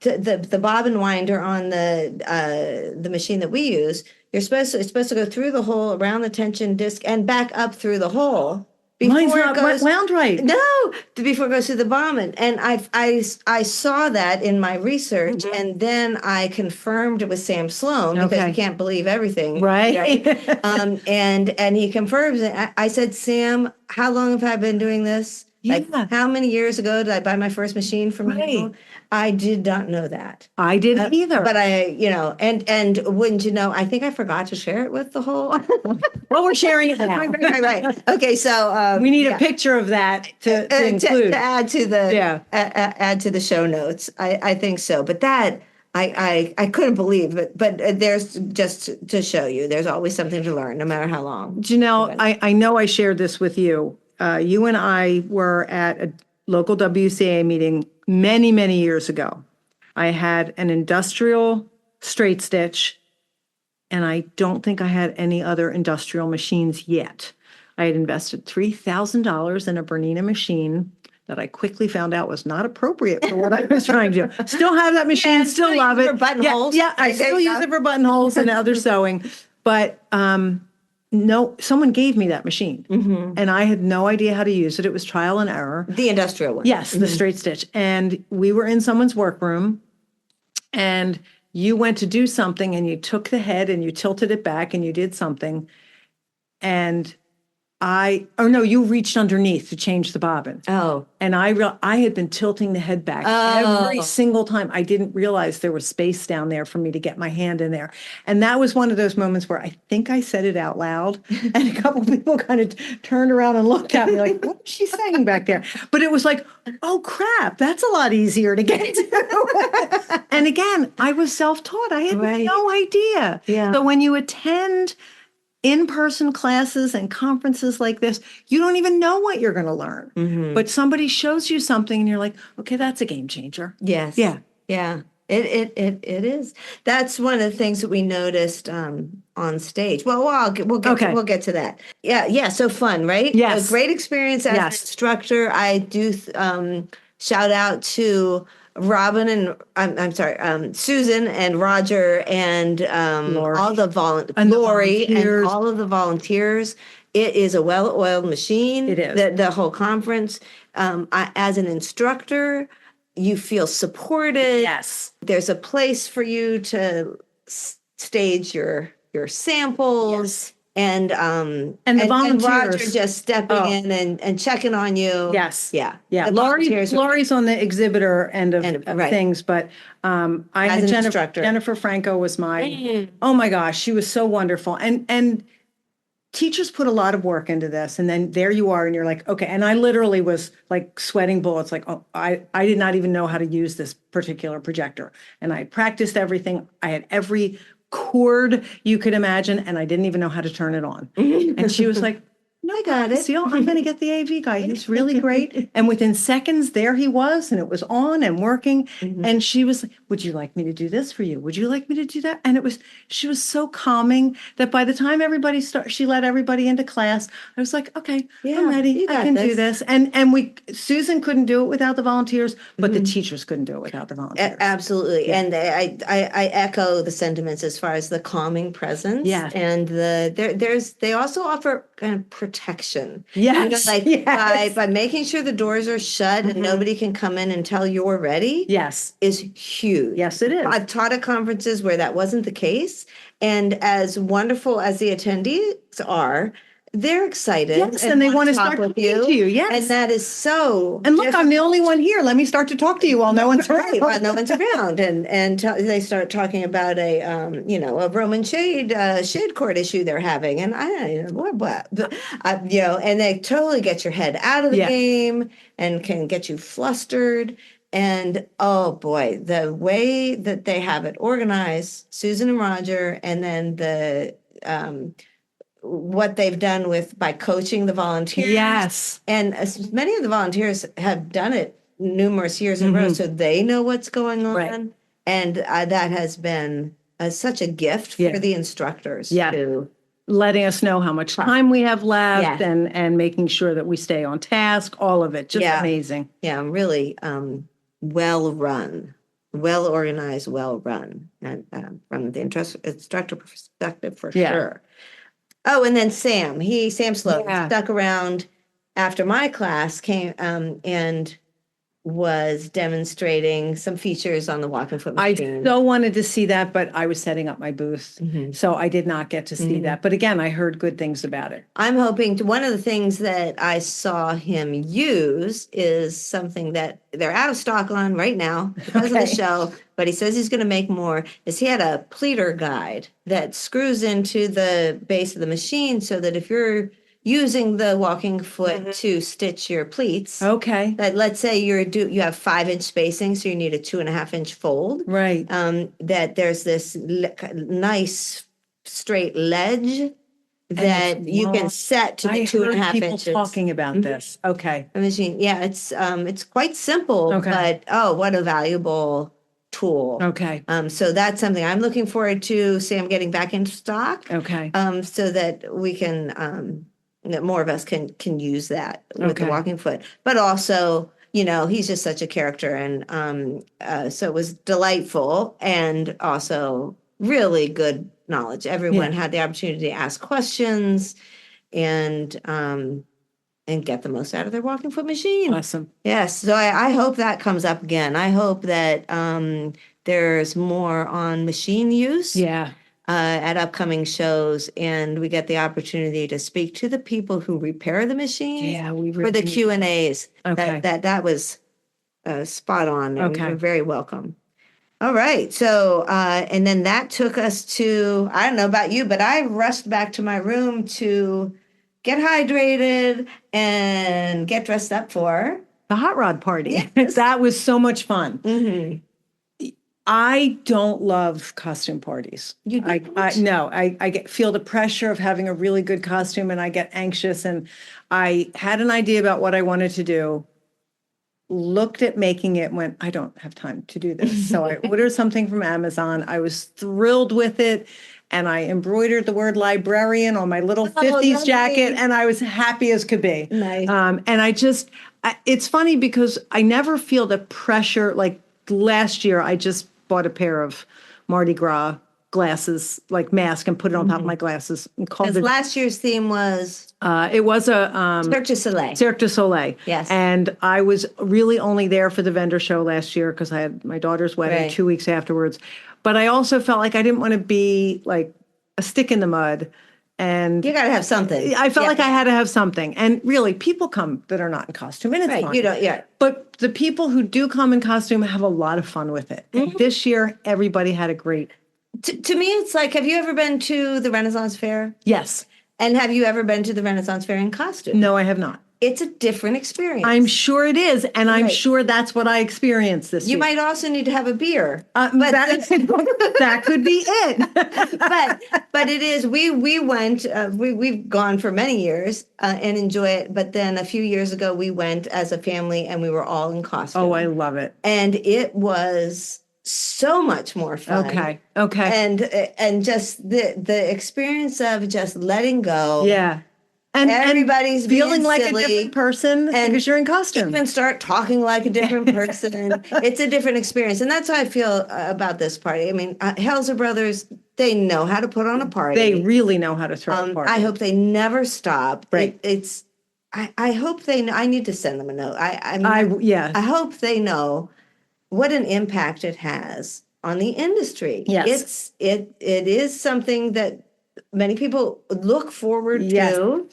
The bobbin winder on the machine that we use, it's supposed to go through the hole, around the tension disc, and back up through the hole. Mine's not wound right. No, before it goes through the bobbin. And I saw that in my research, and then I confirmed it with Sam Sloan, because you can't believe everything. Right. And he confirms it. I said, Sam, how long have I been doing this? Like, how many years ago did I buy my first machine from you? I did not know that. I didn't either. But and wouldn't you know, I think I forgot to share it with the whole. Well, we're sharing it now. Right. Okay, so we need a picture of that to include. To add to the add to the show notes. I think so. But that I couldn't believe it. But there's, just to show you, there's always something to learn, no matter how long. Janelle, I know I shared this with you. You and I were at a local WCA meeting many, many years ago. I had an industrial straight stitch, and I don't think I had any other industrial machines yet. I had invested $3,000 in a Bernina machine that I quickly found out was not appropriate for what I was trying to do. Still have that machine, still love it. For buttonholes. Yeah, I still use it for buttonholes and other sewing. But no, someone gave me that machine, and I had no idea how to use it. It was trial and error. The industrial one. Yes, the straight stitch. And we were in someone's workroom, and you went to do something, and you took the head and you tilted it back and you did something. And you reached underneath to change the bobbin. Oh. And I had been tilting the head back every single time. I didn't realize there was space down there for me to get my hand in there. And that was one of those moments where I think I said it out loud, and a couple people kind of turned around and looked at me like, what was she saying back there? But it was like, oh crap, that's a lot easier to get to. And again, I was self-taught. I had no idea. Yeah. So when you attend in-person classes and conferences like this, you don't even know what you're going to learn. But somebody shows you something and you're like, okay, that's a game changer. Yes. Yeah. It is. That's one of the things that we noticed on stage. Well, we'll get to that. Yeah. So fun, right? Yes. A great experience as an instructor. I do shout out to Robin and I'm sorry, Susan and Roger and all the Lori and all of the volunteers. It is a well-oiled machine. It is. The whole conference. As an instructor, you feel supported. Yes. There's a place for you to stage your samples. Yes. And the volunteers. And Roger just stepping in and checking on you. Yes. Yeah. Lori's on the exhibitor end of things, but I as had an instructor. Jennifer Franco was my, oh my gosh, she was so wonderful. And teachers put a lot of work into this, and then there you are, and you're like, okay. And I literally was like sweating bullets, like, oh, I did not even know how to use this particular projector. And I practiced everything. I had every cord you could imagine, and I didn't even know how to turn it on. And she was like, no, I got it. Seal, I'm going to get the AV guy. He's really great. And within seconds, there he was, and it was on and working. And she was like, would you like me to do this for you? Would you like me to do that? And she was so calming that by the time she let everybody into class, I was like, okay, I'm ready. I can do this. And Susan couldn't do it without the volunteers, but the teachers couldn't do it without the volunteers. Absolutely. Yeah. And I echo the sentiments as far as the calming presence. Yes. And they also offer kind of protection. Yes. By making sure the doors are shut and nobody can come in until you're ready. Yes. Is huge. Yes, it is. I've taught at conferences where that wasn't the case. And as wonderful as the attendees are, they're excited. Yes, and they want to start talking to you. Yes. And that is so. And look, I'm the only one here. Let me start to talk to you while no one's around. Right, while no one's around. They start talking about a Roman shade court issue they're having. And I don't know what. But, and they totally get your head out of the game and can get you flustered. And oh boy, the way that they have it organized, Susan and Roger, and then the what they've done by coaching the volunteers. Yes. And as many of the volunteers have done it numerous years in a row, so they know what's going on. Right. And that has been such a gift for the instructors. To letting us know how much time we have left and making sure that we stay on task, all of it. Just amazing. Yeah, really well run. Well organized, well run, and from the instructor perspective, for sure. Oh, and then Sam Sloan stuck around after my class came and was demonstrating some features on the walking foot machine. I so wanted to see that, but I was setting up my booth, so I did not get to see that. But again, I heard good things about it. I'm hoping one of the things that I saw him use is something that they're out of stock on right now because of the show, but he says he's going to make more, is he had a pleater guide that screws into the base of the machine so that if you're using the walking foot to stitch your pleats. That let's say you have 5-inch spacing, so you need a 2.5-inch fold. Right. That there's this nice straight ledge that you can set to the 2.5 inches. People talking about this. Okay. The machine. Yeah, it's quite simple, but what a valuable tool. Okay. So that's something I'm looking forward to, Sam, getting back into stock. Okay. So that we can that more of us can use that with the walking foot, but also, he's just such a character, and so it was delightful and also really good knowledge. Everyone had the opportunity to ask questions and get the most out of their walking foot machine. Awesome. Yes, so I hope that comes up again. I hope that there's more on machine use. At upcoming shows, and we get the opportunity to speak to the people who repair the machines for the Q&As. That was spot on, and we're very welcome. All right, so and then that took us to, I don't know about you, but I rushed back to my room to get hydrated and get dressed up for the hot rod party. That was so much fun. I don't love costume parties. You don't? I feel the pressure of having a really good costume, and I get anxious. And I had an idea about what I wanted to do, looked at making it, went, I don't have time to do this. So I ordered something from Amazon. I was thrilled with it. And I embroidered the word librarian on my little 50s jacket, and I was happy as could be. Nice. And it's funny because I never feel the pressure. Like last year, I just bought a pair of Mardi Gras glasses, like mask, and put it on top of my glasses. Because last year's theme was? It was a Cirque du Soleil. Cirque du Soleil. Yes. And I was really only there for the vendor show last year because I had my daughter's wedding 2 weeks afterwards. But I also felt like I didn't want to be like a stick in the mud. And you got to have something. I felt like I had to have something. And really, people come that are not in costume, and it's fun. You don't, But the people who do come in costume have a lot of fun with it. And this year, everybody had a great. To me, it's like, have you ever been to the Renaissance Fair? Yes. And have you ever been to the Renaissance Fair in costume? No, I have not. It's a different experience. I'm sure it is, and I'm sure that's what I experienced this year. You might also need to have a beer. But that could be it. but it is. We went. We've gone for many years and enjoy it. But then a few years ago, we went as a family, and we were all in costume. Oh, I love it. And it was so much more fun. Okay. And just the experience of just letting go. Yeah. And everybody's feeling like silly, a different person because you're in costume. Even start talking like a different person. It's a different experience. And that's how I feel about this party. I mean, Helzer Brothers, they know how to put on a party. They really know how to throw a party. I hope they never stop. Right. I hope they know. I need to send them a note. I hope they know what an impact it has on the industry. Yes. It is something that many people look forward to.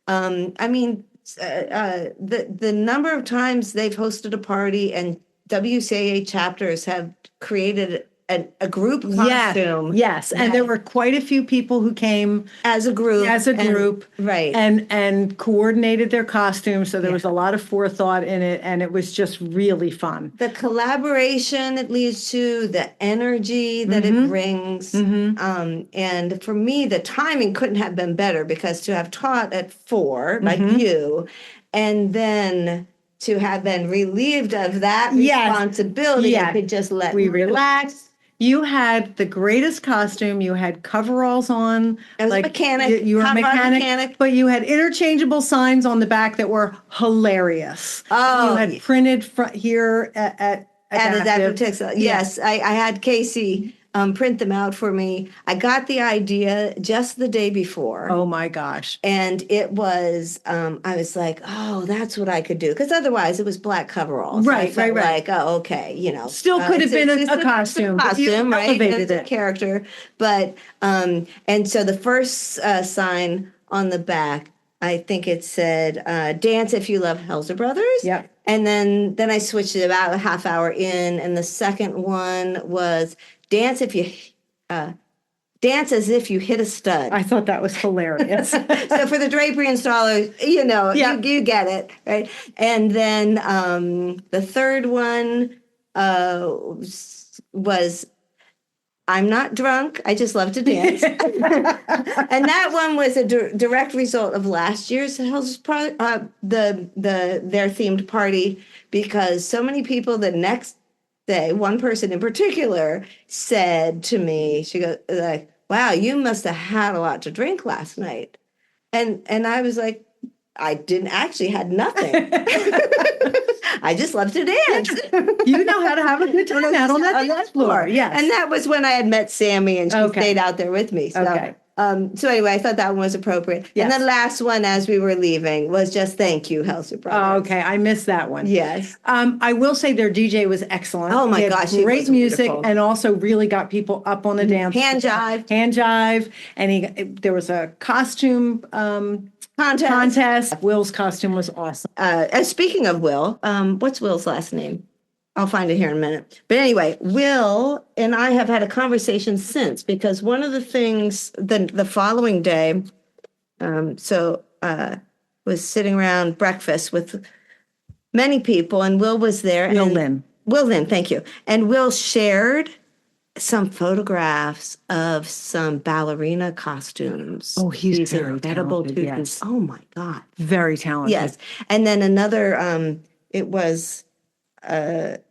I mean, the number of times they've hosted a party and WCAA chapters have created a group costume. Yes. And there were quite a few people who came as a group. Right. And coordinated their costumes. So there was a lot of forethought in it, and it was just really fun. The collaboration it leads to, the energy that it brings. And for me, the timing couldn't have been better, because to have taught at 4, like you, and then to have been relieved of that responsibility, I could just let me relax. You had the greatest costume. You had coveralls on. I was a mechanic. You were a mechanic, but you had interchangeable signs on the back that were hilarious. Oh, you had printed here at Adaptive Textile. Yes, I had Casey print them out for me. I got the idea just the day before. Oh my gosh. And it was, I was like, oh, that's what I could do. Because otherwise it was black coveralls. Right. Like, oh, okay, Still could have been a costume. Right? It's a character. But, and so the first sign on the back, I think it said, dance if you love Helzer Brothers. Yep. And then I switched it about a half hour in. And the second one was, dance as if you hit a stud. I thought that was hilarious. So for the drapery installers, you get it, right? And then the third one was, I'm not drunk, I just love to dance. And that one was a direct result of last year's their themed party, because so many people the next day, one person in particular said to me, she goes like, wow, you must have had a lot to drink last night. And I was like, I didn't actually had nothing. I just love to dance. You know how to have a good time out on that dance floor. Yes. And that was when I had met Sammy, and she stayed out there with me. So, so anyway, I thought that one was appropriate. Yes. And the last one, as we were leaving, was just thank you, Helzer Brothers. Oh, okay. I missed that one. Yes. I will say their DJ was excellent. Oh my gosh. Great music, and also really got people up on the dance. Hand jive. And there was a costume contest. Will's costume was awesome. And speaking of Will, what's Will's last name? I'll find it here in a minute. But anyway, Will and I have had a conversation since, because one of the things the following day, was sitting around breakfast with many people, and Will was there. Will Lynn, thank you. And Will shared some photographs of some ballerina costumes. Oh, he's very talented. Yes. Oh my God. Very talented. Yes. And then another, it was like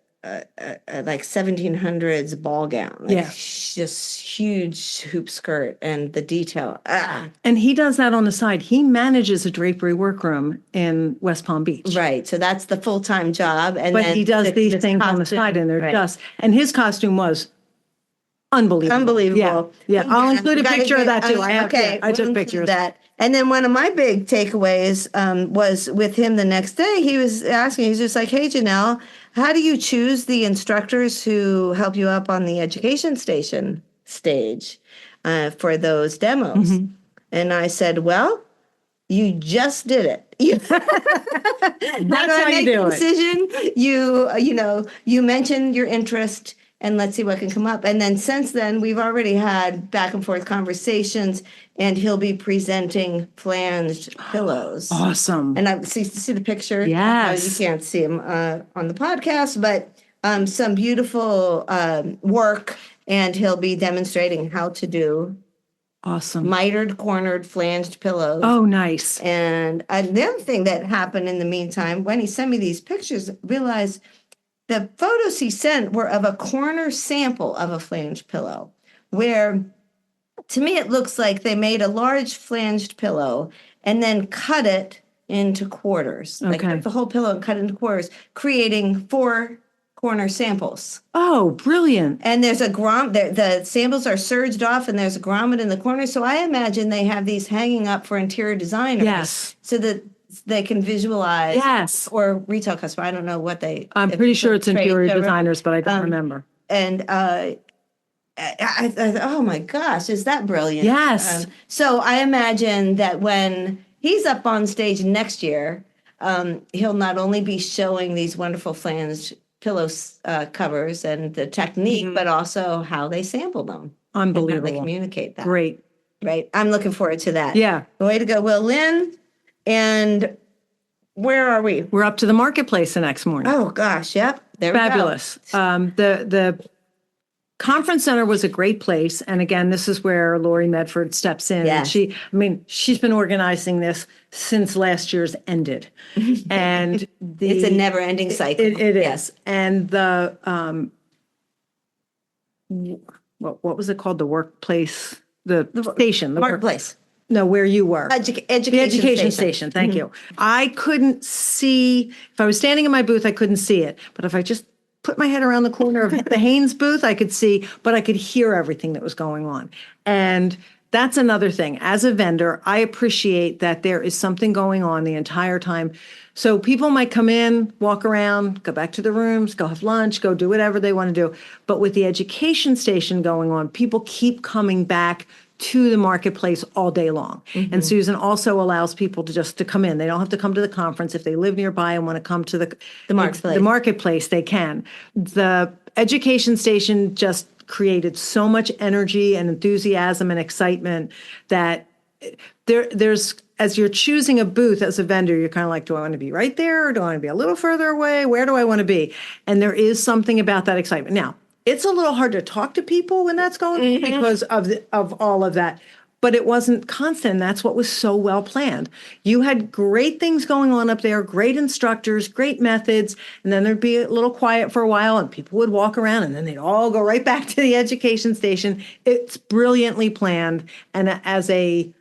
1700s ball gown. Like just huge hoop skirt, and the detail. And he does that on the side. He manages a drapery workroom in West Palm Beach. Right. So that's the full-time job. But he does these things on the side, and they're and his costume was unbelievable. Yeah. I'll include a picture of that too. I took pictures of that. And then one of my big takeaways was with him the next day. He was asking, he's just like, hey, Jeanelle, how do you choose the instructors who help you up on the education station stage for those demos? Mm-hmm. And I said, well, you just did it. That's how you do it. You mentioned your interest, and let's see what can come up. And then since then, we've already had back and forth conversations, and he'll be presenting flanged pillows. Awesome. And I see the picture. Yes. You can't see him on the podcast, but some beautiful work, and he'll be demonstrating how to do mitered, cornered, flanged pillows. Oh, nice. And the other thing that happened in the meantime, when he sent me these pictures, realized the photos he sent were of a corner sample of a flanged pillow, where to me it looks like they made a large flanged pillow and then cut it into quarters. Like took the whole pillow and cut it into quarters, creating 4 corner samples. Oh, brilliant. And there's a the samples are serged off, and there's a grommet in the corner. So I imagine they have these hanging up for interior designers. Yes. So that they can visualize. Yes. Or retail customer. I don't know what they. I'm pretty sure it's interior designers, but I don't remember. And I oh my gosh, is that brilliant? Yes. So I imagine that when he's up on stage next year. He'll not only be showing these wonderful flanged pillow covers and the technique, but also how they sample them. Unbelievable. And how they communicate that. Great. Right. I'm looking forward to that. Yeah. Way to go, Will. Lynn. And where are we? We're up to the marketplace the next morning. Oh, gosh. Yep. There Fabulous. we go. The conference center was a great place. And again, this is where Lori Medford steps in. Yes. And she's been organizing this since last year's ended. And it's a never ending cycle. It is. And the, what was it called? The workplace, the station. The marketplace. No, where you were. Education the education station. Thank you. I couldn't see, if I was standing in my booth, I couldn't see it. But if I just put my head around the corner of the Haynes booth, I could see, but I could hear everything that was going on. And that's another thing. As a vendor, I appreciate that there is something going on the entire time. So people might come in, walk around, go back to their rooms, go have lunch, go do whatever they want to do. But with the education station going on, people keep coming back to the marketplace all day long. And Susan also allows people to come in. They don't have to come to the conference. If they live nearby and want to come to the marketplace, they can. The education station just created so much energy and enthusiasm and excitement that there's, as you're choosing a booth as a vendor, you're kind of like, do I want to be right there or do I want to be a little further away? Where do I want to be? And there is something about that excitement. Now, it's a little hard to talk to people when that's going on because of all of that. But it wasn't constant. And that's what was so well planned. You had great things going on up there, great instructors, great methods, and then there'd be a little quiet for a while and people would walk around and then they'd all go right back to the education station. It's brilliantly planned. And as a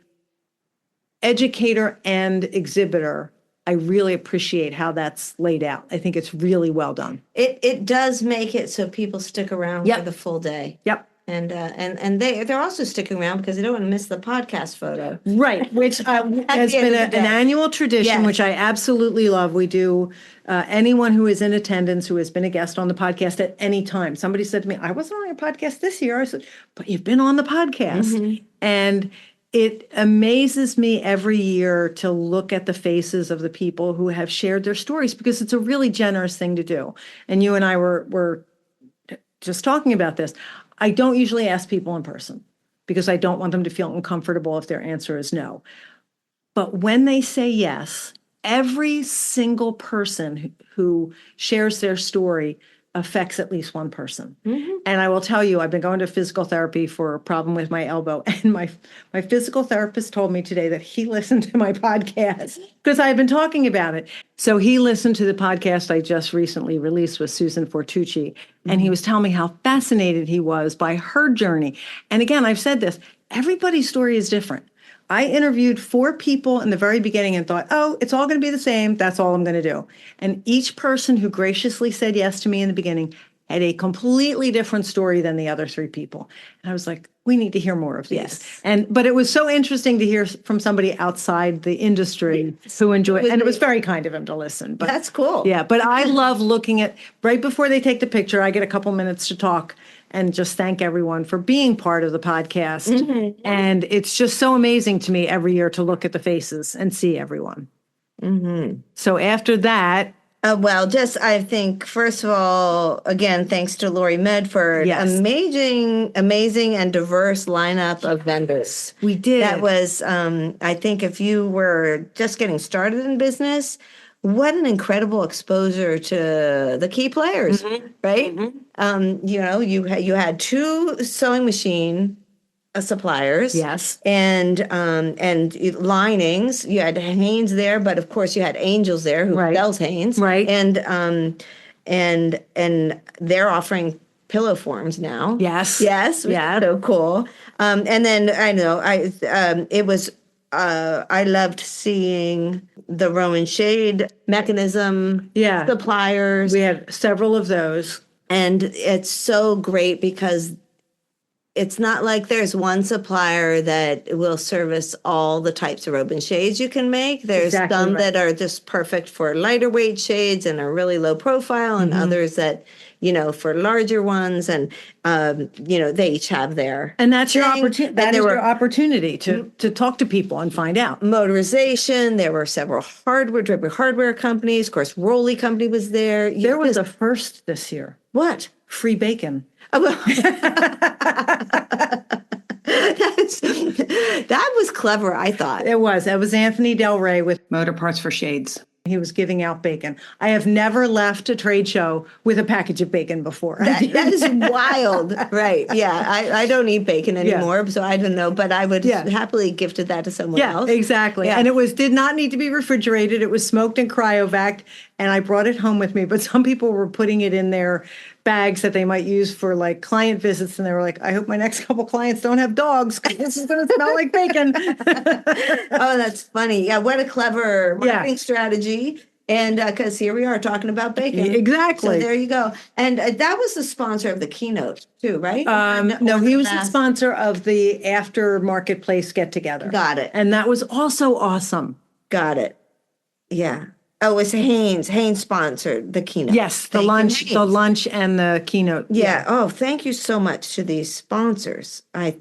educator and exhibitor, I really appreciate how that's laid out. I think it's really well done. It does make it so people stick around for the full day. Yep. And they're also sticking around because they don't want to miss the podcast photo. Right, which has been an annual tradition, which I absolutely love. We do anyone who is in attendance, who has been a guest on the podcast at any time. Somebody said to me, I wasn't on your podcast this year. I said, but you've been on the podcast. And it amazes me every year to look at the faces of the people who have shared their stories because it's a really generous thing to do. And you and I were just talking about this. I don't usually ask people in person because I don't want them to feel uncomfortable if their answer is no. But when they say yes, every single person who shares their story affects at least one person. And I will tell you, I've been going to physical therapy for a problem with my elbow. And my physical therapist told me today that he listened to my podcast because I've been talking about it. So he listened to the podcast I just recently released with Susan Fortucci. And he was telling me how fascinated he was by her journey. And again, I've said this, everybody's story is different. I interviewed 4 people in the very beginning and thought, oh, it's all going to be the same. That's all I'm going to do. And each person who graciously said yes to me in the beginning had a completely different story than the other 3 people. And I was like, we need to hear more of these. But it was so interesting to hear from somebody outside the industry who enjoyed it. And it was very kind of him to listen. But that's cool. Yeah, but I love looking at, right before they take the picture, I get a couple minutes to talk and just thank everyone for being part of the podcast. And it's just so amazing to me every year to look at the faces and see everyone. So after that, I think, first of all, again, thanks to Lori Medford, amazing and diverse lineup of vendors. We did. That was, I think if you were just getting started in business, what an incredible exposure to the key players, right? You had 2 sewing machine suppliers. Yes. And linings. You had Haynes there, but of course you had Angels there who sells Haynes. Right. And they're offering pillow forms now. Yes. Yes. Yeah. So cool. And then I loved seeing the Roman shade mechanism suppliers. We had several of those. And it's so great because it's not like there's one supplier that will service all the types of robe and shades you can make. There's some that are just perfect for lighter weight shades and are really low profile, and others that, for larger ones. And, they each have their And that's your opportunity. That is your opportunity to talk to people and find out. Motorization. There were several drapery hardware companies. Of course, Rolly Company was there. There was a first this year. What? Free bacon. Oh, well. That was clever, I thought. It was. That was Anthony Del Rey with Motor Parts for Shades. He was giving out bacon. I have never left a trade show with a package of bacon before. That is wild. Right. Yeah. I don't eat bacon anymore, so I don't know, but I would happily gifted that to someone else. Exactly. Yeah. And it did not need to be refrigerated. It was smoked and cryovac, and I brought it home with me. But some people were putting it in their bags that they might use for like client visits, and they were like, I hope my next couple clients don't have dogs because this is going to smell like bacon. Oh, that's funny. Yeah. What a clever marketing strategy. And because here we are talking about bacon. Exactly. So there you go. And that was the sponsor of the keynote too, right? No, he was the sponsor of the after marketplace get together. Got it. And that was also awesome. Got it. Yeah. Oh, it was Haynes. Haynes sponsored the keynote. Yes, the lunch and the keynote. Yeah. Oh, thank you so much to these sponsors. I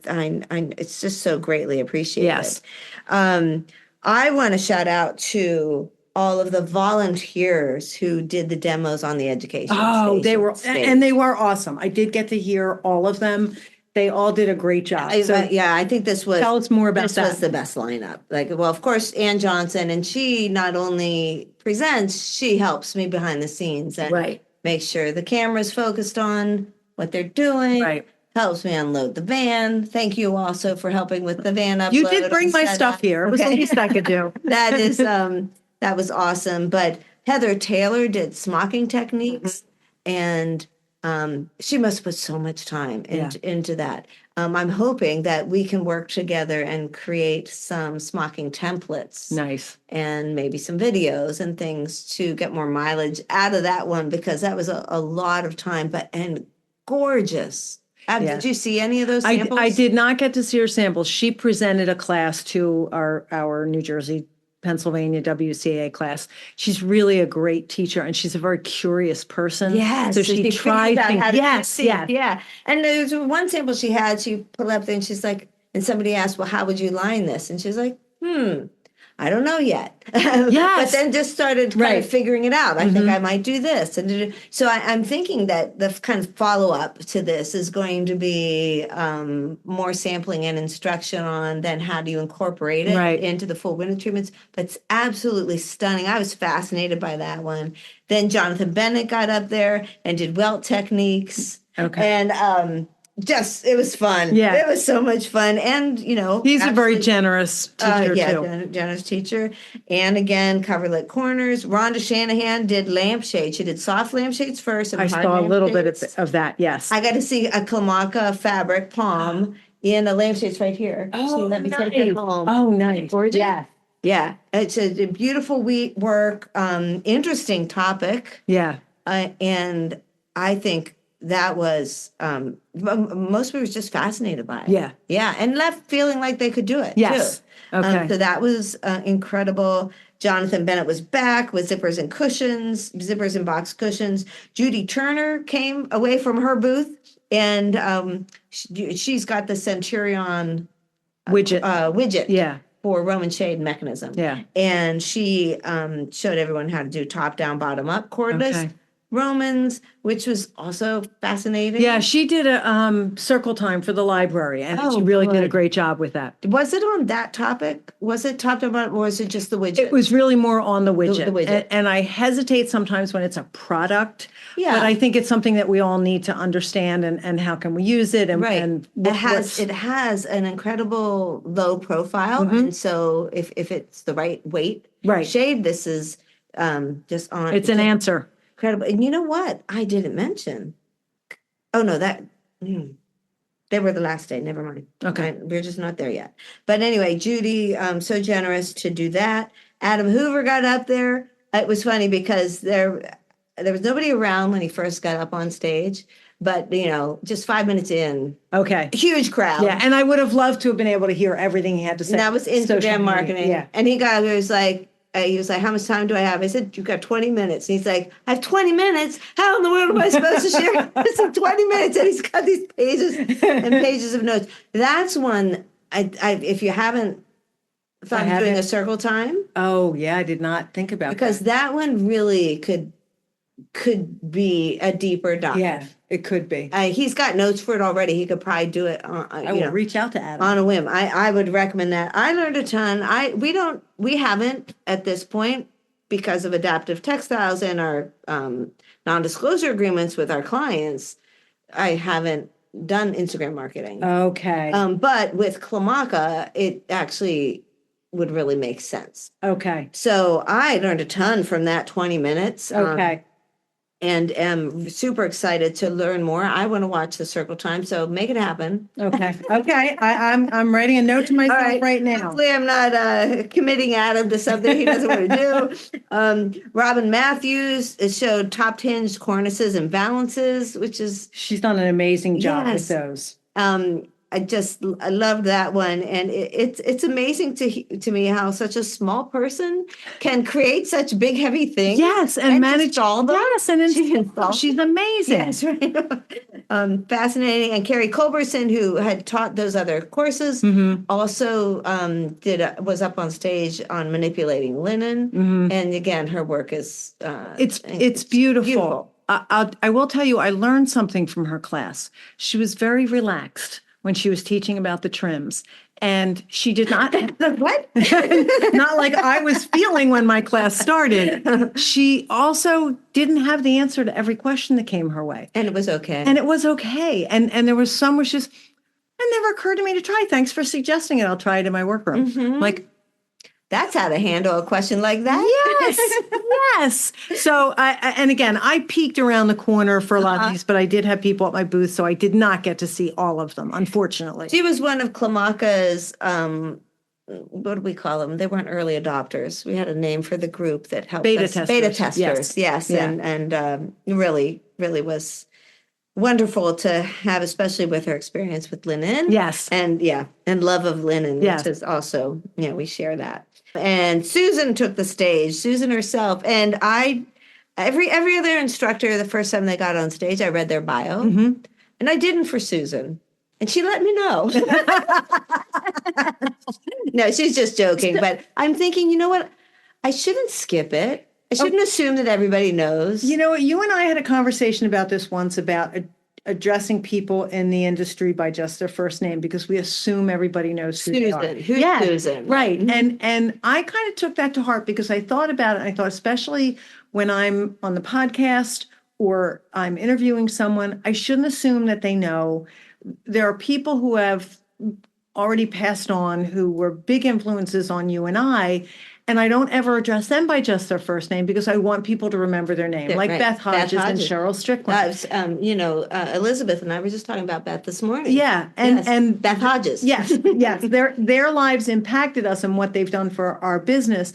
it's just so greatly appreciated. Yes. I want to shout out to all of the volunteers who did the demos on the education. Oh, they were awesome. I did get to hear all of them. They all did a great job. I think this was. Tell us more about that. This was the best lineup. Of course, Ann Johnson, and she not only presents, she helps me behind the scenes and make sure the camera's focused on what they're doing. Right. Helps me unload the van. Thank you also for helping with the van upload. You did bring my stuff here. It was the least I could do. That was awesome. But Heather Taylor did smocking techniques, and she must put so much time into that. I'm hoping that we can work together and create some smocking templates. Nice. And maybe some videos and things to get more mileage out of that one, because that was a lot of time, and gorgeous. Did you see any of those samples? I did not get to see her samples. She presented a class to our New Jersey, Pennsylvania WCA class. She's really a great teacher, and she's a very curious person. Yes. So she tried things. Yes. Yeah. And there's one sample she put up there, and she's like, and somebody asked, well, how would you line this? And she's like, I don't know yet. But then just started kind of figuring it out. I think I might do this. And so I'm thinking that the kind of follow-up to this is going to be more sampling and instruction on then how do you incorporate it into the full window treatments. But it's absolutely stunning. I was fascinated by that one. Then Jonathan Bennett got up there and did welt techniques. Okay. And it was fun. Yeah. It was so much fun. And, he's a very generous teacher, too. Generous teacher. And again, coverlet corners. Rhonda Shanahan did lampshades. She did soft lampshades first. I saw a little bit of that, yes. I got to see a Klamaca fabric palm in the lampshades right here. Oh, so let me take it home. Oh, nice. Gorgeous. Yeah. Yeah. It's a beautiful wheat work, interesting topic. Yeah. And I think that was most people were just fascinated by it. Yeah, and left feeling like they could do it. Yes. Too. Okay. So that was incredible. Jonathan Bennett was back with zippers and box cushions. Judy Turner came away from her booth, and she's got the Centurion widget. Yeah. For Roman shade mechanism. Yeah. And she showed everyone how to do top down, bottom up cordless. Romans, which was also fascinating. Yeah, she did a circle time for the library, and she really did a great job with that. Was it on that topic? Was it top down, or was it just the widget? It was really more on the widget. The widget. And I hesitate sometimes when it's a product, but I think it's something that we all need to understand, and how can we use it. And it has an incredible low profile, and so if it's the right weight shade, this is just on. It's an answer. Incredible. And you know what? I didn't mention. Oh, no, they were the last day. Never mind. Okay. We're just not there yet. But anyway, Judy, so generous to do that. Adam Hoover got up there. It was funny because there was nobody around when he first got up on stage. but just 5 minutes in, Okay. huge crowd. Yeah. And I would have loved to have been able to hear everything he had to say. And that was Instagram marketing. Yeah. And he was like, how much time do I have? I said, you've got 20 minutes. And he's like, I have 20 minutes? How in the world am I supposed to share this in 20 minutes? And he's got these pages and pages of notes. That's one, if you haven't thought of doing a circle time. Oh, yeah, I did not think about that. Because that one really could be a deeper dive. Yeah, it could be. He's got notes for it already. He could probably do it. I will reach out to Adam on a whim. I would recommend that. I learned a ton. We haven't at this point, because of adaptive textiles and our non-disclosure agreements with our clients. I haven't done Instagram marketing. Okay. But with Clamaca, it actually would really make sense. Okay. So I learned a ton from that 20 minutes. Okay. And am super excited to learn more. I want to watch the circle time, so make it happen. Okay. Okay. I'm writing a note to myself right now. Hopefully I'm not committing Adam to something he doesn't want to do. Robin Matthews showed top hinged cornices and balances, which is... She's done an amazing job with those. I loved that one, and it's amazing to me how such a small person can create such big heavy things. Yes, and manage all them. Yes, and she's amazing. Yes, right. Fascinating. And Carrie Culberson, who had taught those other courses, also was up on stage on manipulating linen, and again, her work is it's beautiful. I will tell you, I learned something from her class. She was very relaxed when she was teaching about the trims. And she did not... What? Not like I was feeling when my class started. She also didn't have the answer to every question that came her way. And it was okay. And it was okay. And there was some which just, it never occurred to me to try. Thanks for suggesting it. I'll try it in my workroom. Like, that's how to handle a question like that. Yes, yes. So, and again, I peeked around the corner for a lot of these, but I did have people at my booth, so I did not get to see all of them, unfortunately. She was one of Clamaca's, what do we call them? They weren't early adopters. We had a name for the group that helped Beta us. testers. Beta testers, yes. Yeah. And really, really was wonderful to have, especially with her experience with linen. Yes. And love of linen, which is also, we share that. And Susan took the stage, Susan herself. And every other instructor, the first time they got on stage, I read their bio. And I didn't for Susan. And she let me know. No, she's just joking. But I'm thinking, you know what? I shouldn't skip it. I shouldn't assume that everybody knows. You know what? You and I had a conversation about this once, about addressing people in the industry by just their first name, because we assume everybody knows who they are. Who's Susan? Right. And I kind of took that to heart, because I thought about it. And I thought, especially when I'm on the podcast or I'm interviewing someone, I shouldn't assume that they know. There are people who have already passed on who were big influences on you and I don't ever address them by just their first name, because I want people to remember their name, like Beth Hodges and Cheryl Strickland. Elizabeth and I were just talking about Beth this morning. Yeah, and Beth Hodges. Yes, yes, their lives impacted us and what they've done for our business.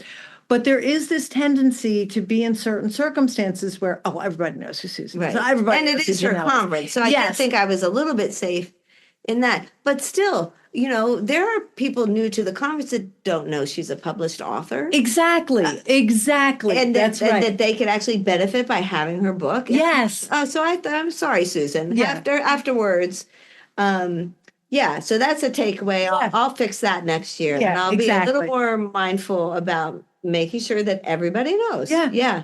But there is this tendency to be in certain circumstances where, everybody knows who Susan is. Right. And it is her conference, so I think I was a little bit safe in that. But still, there are people new to the conference that don't know she's a published author. Exactly. And that's right. And that they could actually benefit by having her book. Yes. So I'm sorry, Susan. Yeah. Afterwards, so that's a takeaway. I'll fix that next year. Yeah, and I'll be a little more mindful about making sure that everybody knows. Yeah.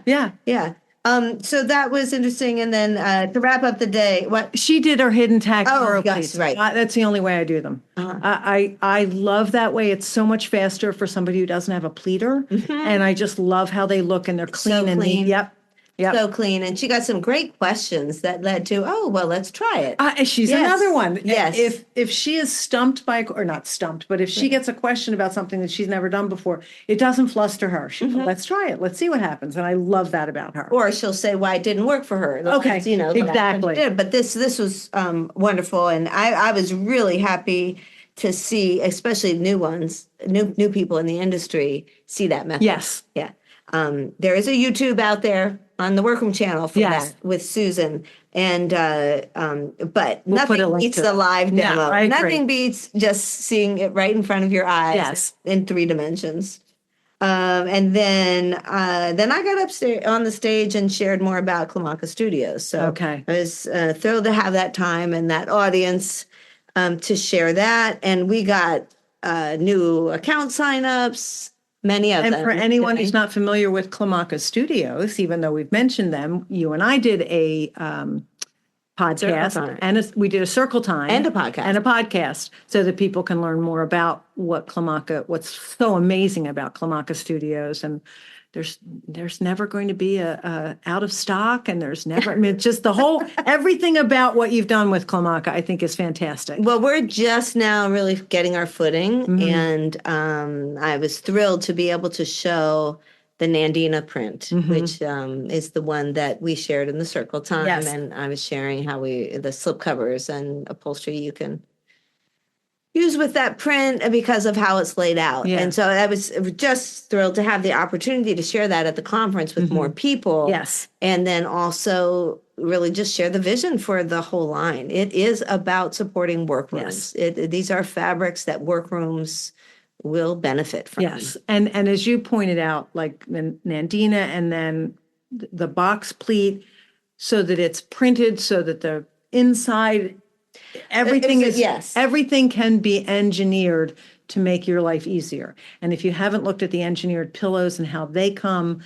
So that was interesting. And then to wrap up the day, what she did her hidden tag. Yes, right. That's the only way I do them. I love that way. It's so much faster for somebody who doesn't have a pleater, and I just love how they look, and they're clean and neat. Yep. So clean. And she got some great questions that led to, let's try it. She's another one. Yes. If she is stumped by, or not stumped, but if she gets a question about something that she's never done before, it doesn't fluster her. She let's try it. Let's see what happens. And I love that about her. Or she'll say why it didn't work for her. Exactly. But this was wonderful. And I was really happy to see, especially new people in the industry, see that method. Yes. Yeah. There is a YouTube out there on the Workroom channel for that with Susan. And but We'll put a nothing link beats to the it. live No, demo. I agree. Nothing beats just seeing it right in front of your eyes Yes. in 3 dimensions. And then I got upstairs on the stage and shared more about Clamacca Studios. So Okay. I was thrilled to have that time and that audience to share that. And we got new account signups, many of And them. for anyone who's not familiar with Clamacca Studios, even though we've mentioned them, you and I did a podcast, and we did a circle time and a podcast, so that people can learn more about what's so amazing about Clamacca Studios. And there's never going to be a out of stock, and there's never, I mean, just the whole, everything about what you've done with Clamacca, I think is fantastic. Well, we're just now really getting our footing, and I was thrilled to be able to show the Nandina print, which is the one that we shared in the circle time. Yes. And I was sharing how the slip covers and upholstery you can use with that print because of how it's laid out. Yeah. And so I was just thrilled to have the opportunity to share that at the conference with more people. Yes. And then also really just share the vision for the whole line. It is about supporting workrooms. Yes. These are fabrics that workrooms will benefit from. Yes. And as you pointed out, like Nandina, and then the box pleat, so that it's printed, so that the inside, everything everything can be engineered to make your life easier. And if you haven't looked at the engineered pillows and how they come,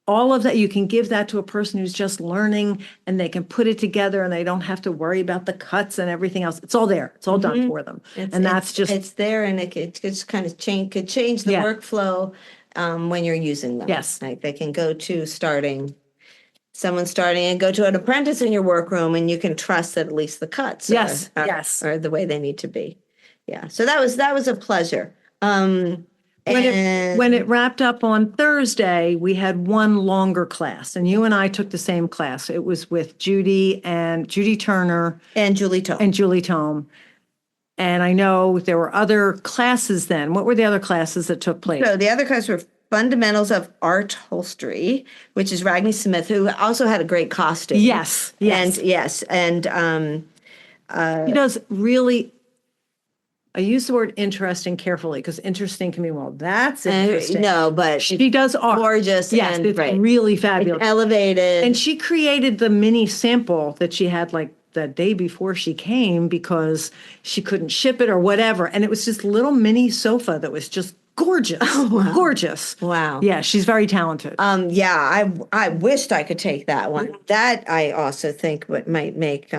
all of that, you can give that to a person who's just learning, and they can put it together, and they don't have to worry about the cuts and everything else. It's all there. It's all done for them. It's there, and it just kind of could change the workflow when you're using them. Yes. Like they can go to someone starting and go to an apprentice in your workroom, and you can trust that at least the cuts are the way they need to be. Yeah. So that was a pleasure. When it wrapped up on Thursday, we had one longer class, and you and I took the same class. It was with Judy Turner and Julie Tome. And I know there were other classes then. What were the other classes that took place? So the other classes were Fundamentals of Upholstery, which is Ragney Smith, who also had a great costume. Yes. And he does really. I use the word interesting carefully, because interesting can mean, well, that's interesting. No, but she does art. Gorgeous. Yes, and it's really fabulous. It's elevated. And she created the mini sample that she had like the day before she came, because she couldn't ship it or whatever. And it was this little mini sofa that was just gorgeous. Oh, wow. Gorgeous. Wow. Yeah, she's very talented. I wished I could take that one. That I also think might make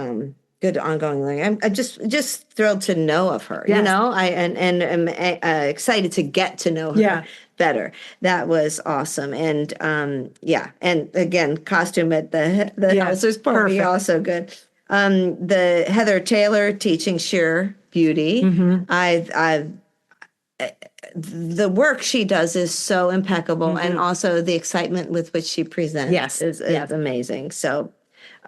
good ongoing learning. I'm just thrilled to know of her. Yes. You know, I'm excited to get to know her better. That was awesome. And and again, costume at the Hauser's party, also good. The Heather Taylor teaching sheer beauty. The work she does is so impeccable, and also the excitement with which she presents is amazing. So,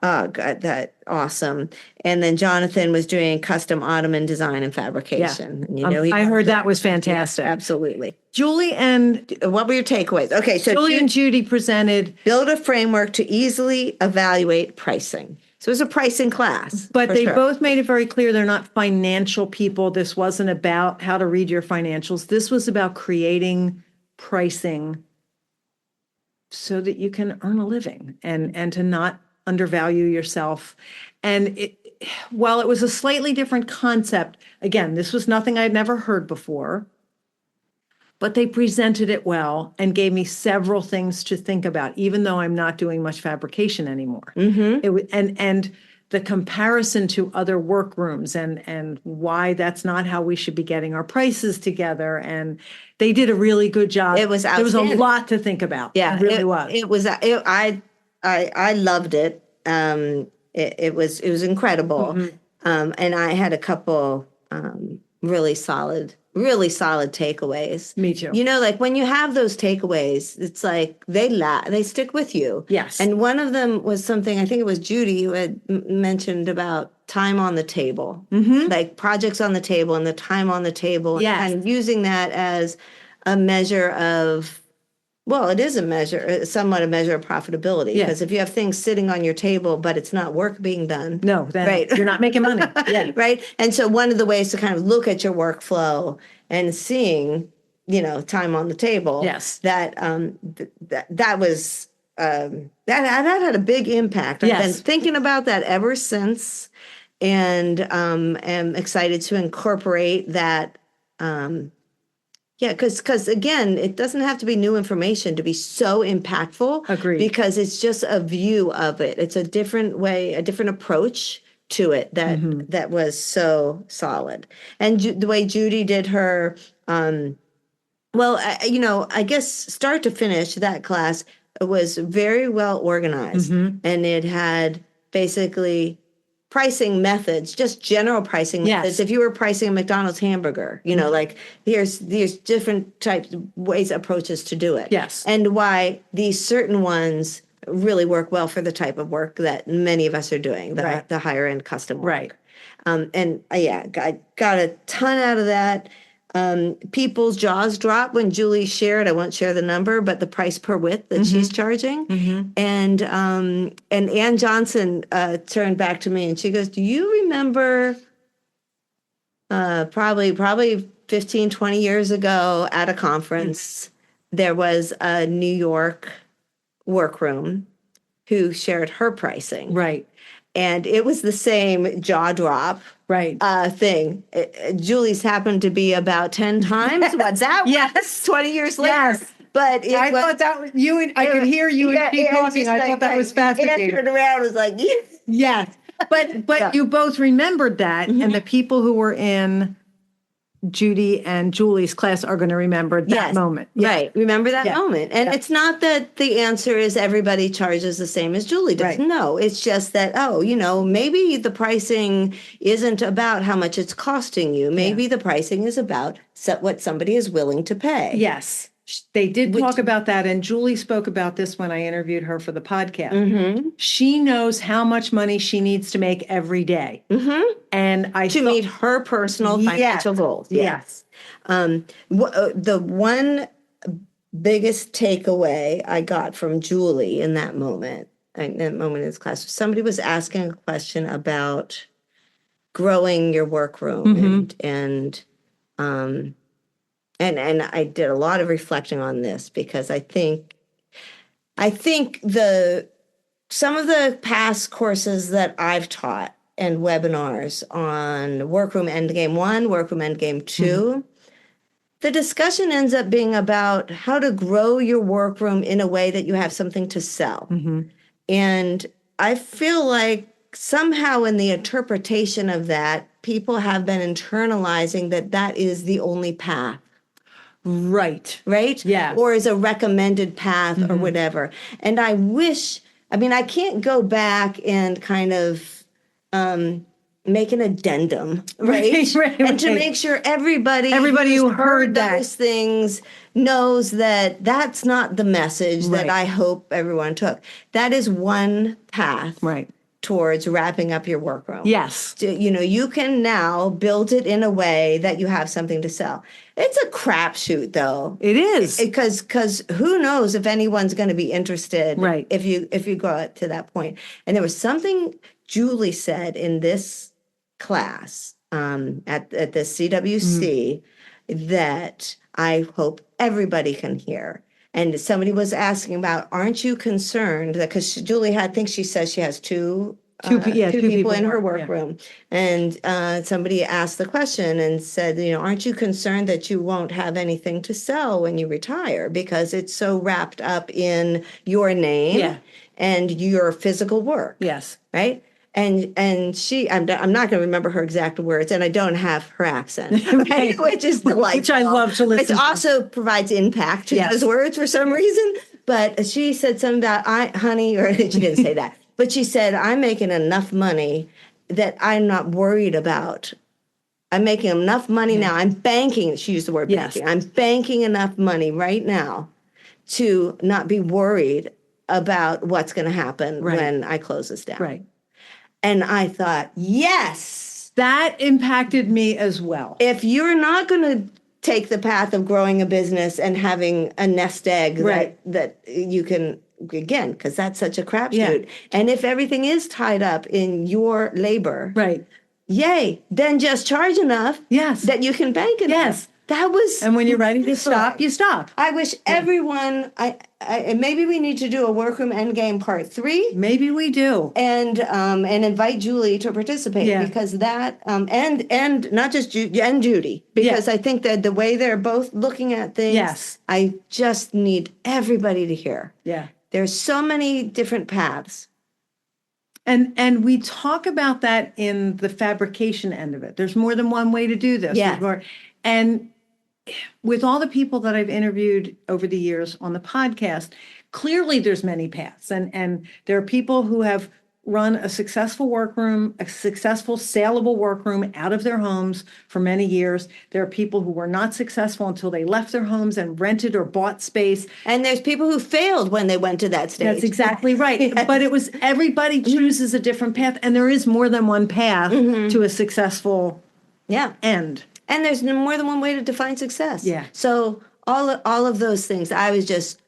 God, that awesome. And then Jonathan was doing custom ottoman design and fabrication. Yeah. And I heard that was fantastic. Yes, absolutely. Julie and what were your takeaways? Okay, so Julie and Judy presented build a framework to easily evaluate pricing. So it was a pricing class. But they both made it very clear they're not financial people. This wasn't about how to read your financials. This was about creating pricing so that you can earn a living and to not undervalue yourself. And while it was a slightly different concept, again, this was nothing I'd never heard before, but they presented it well and gave me several things to think about, even though I'm not doing much fabrication anymore. And the comparison to other workrooms and why that's not how we should be getting our prices together. And they did a really good job. It was There was a lot to think about. Yeah, it really was. It was. I loved it. It was incredible. And I had a couple really solid takeaways. Me too. You know, like when you have those takeaways, it's like they stick with you. Yes. And one of them was something, I think it was Judy who had mentioned about time on the table, like projects on the table and the time on the table. Yes. And kind of using that as a measure of Well, it is somewhat a measure of profitability, because if you have things sitting on your table, but it's not work being done. No, then right. You're not making money. Yeah. Right. And so one of the ways to kind of look at your workflow and seeing, time on the table. Yes. That that was that had a big impact. I've been thinking about that ever since, and am excited to incorporate that. Because again, it doesn't have to be new information to be so impactful. Agreed. Because it's just a view of it. It's a different way, a different approach to it that was so solid. And the way Judy did her, I guess start to finish, that class was very well organized, and it had basically pricing methods, just general pricing methods. If you were pricing a McDonald's hamburger, like here's different types of ways, approaches to do it. Yes. And why these certain ones really work well for the type of work that many of us are doing, the higher end custom work. Right. I got a ton out of that. People's jaws dropped when Julie shared, I won't share the number, but the price per width that she's charging. And Ann Johnson turned back to me and she goes, do you remember probably 15, 20 years ago at a conference, there was a New York workroom who shared her pricing. Right. And it was the same jaw drop thing. Julie's happened to be about 10 times what that was 20 years later. Yes. But I thought that was you, and I could hear you and keep talking. I thought that was fascinating. Turned around, was like, yes. But you both remembered that, and the people who were in Judy and Julie's class are going to remember that moment. Right. Remember that moment. And it's not that the answer is everybody charges the same as Julie does. Right. No, it's just that, maybe the pricing isn't about how much it's costing you. Maybe the pricing is about what somebody is willing to pay. Yes. They did talk about that, and Julie spoke about this when I interviewed her for the podcast. She knows how much money she needs to make every day. And to meet her personal financial goals. Yes. The one biggest takeaway I got from Julie in that moment in this class, somebody was asking a question about growing your workroom, and I did a lot of reflecting on this, because I think some of the past courses that I've taught and webinars on Workroom Endgame 1, Workroom Endgame 2, the discussion ends up being about how to grow your workroom in a way that you have something to sell. And I feel like somehow in the interpretation of that, people have been internalizing that is the only path. Right. Yeah. Or is a recommended path or whatever. And I can't go back and kind of make an addendum, right? And to make sure everybody who heard those things knows that that's not the message that I hope everyone took. That is one path. Right. Towards wrapping up your workroom. Yes. You can now build it in a way that you have something to sell. It's a crapshoot, though. It is. Because who knows if anyone's going to be interested if you go to that point. And there was something Julie said in this class at the CWC that I hope everybody can hear. And somebody was asking about, aren't you concerned that, because Julie I think she says she has two people in her workroom. And somebody asked the question and said, aren't you concerned that you won't have anything to sell when you retire, because it's so wrapped up in your name and your physical work? Yes. Right? And she, I'm not going to remember her exact words, and I don't have her accent, right? Which is delightful. Which I love to listen to. It also provides impact to those words for some reason. But she said something about, honey, or she didn't say that, but she said, I'm making enough money that I'm not worried about. I'm making enough money now. I'm banking. She used the word banking. I'm banking enough money right now to not be worried about what's going to happen when I close this down. Right. And I thought, yes. That impacted me as well. If you're not going to take the path of growing a business and having a nest egg that you can, again, because that's such a crapshoot. And if everything is tied up in your labor, yay, then just charge enough that you can bank enough. That was, and when you're ready to stop, you stop. I wish everyone, maybe we need to do a Workroom Endgame Part 3. Maybe we do. And invite Julie to participate because that, and not just and Judy, because I think that the way they're both looking at things, I just need everybody to hear. There's so many different paths. And we talk about that in the fabrication end of it. There's more than one way to do this. And with all the people that I've interviewed over the years on the podcast, clearly there's many paths. And there are people who have run a successful workroom, a successful saleable workroom out of their homes for many years. There are people who were not successful until they left their homes and rented or bought space. And there's people who failed when they went to that stage. That's exactly right. But it was, everybody chooses a different path, and there is more than one path to a successful end. And there's more than one way to define success. So all of those things, I was just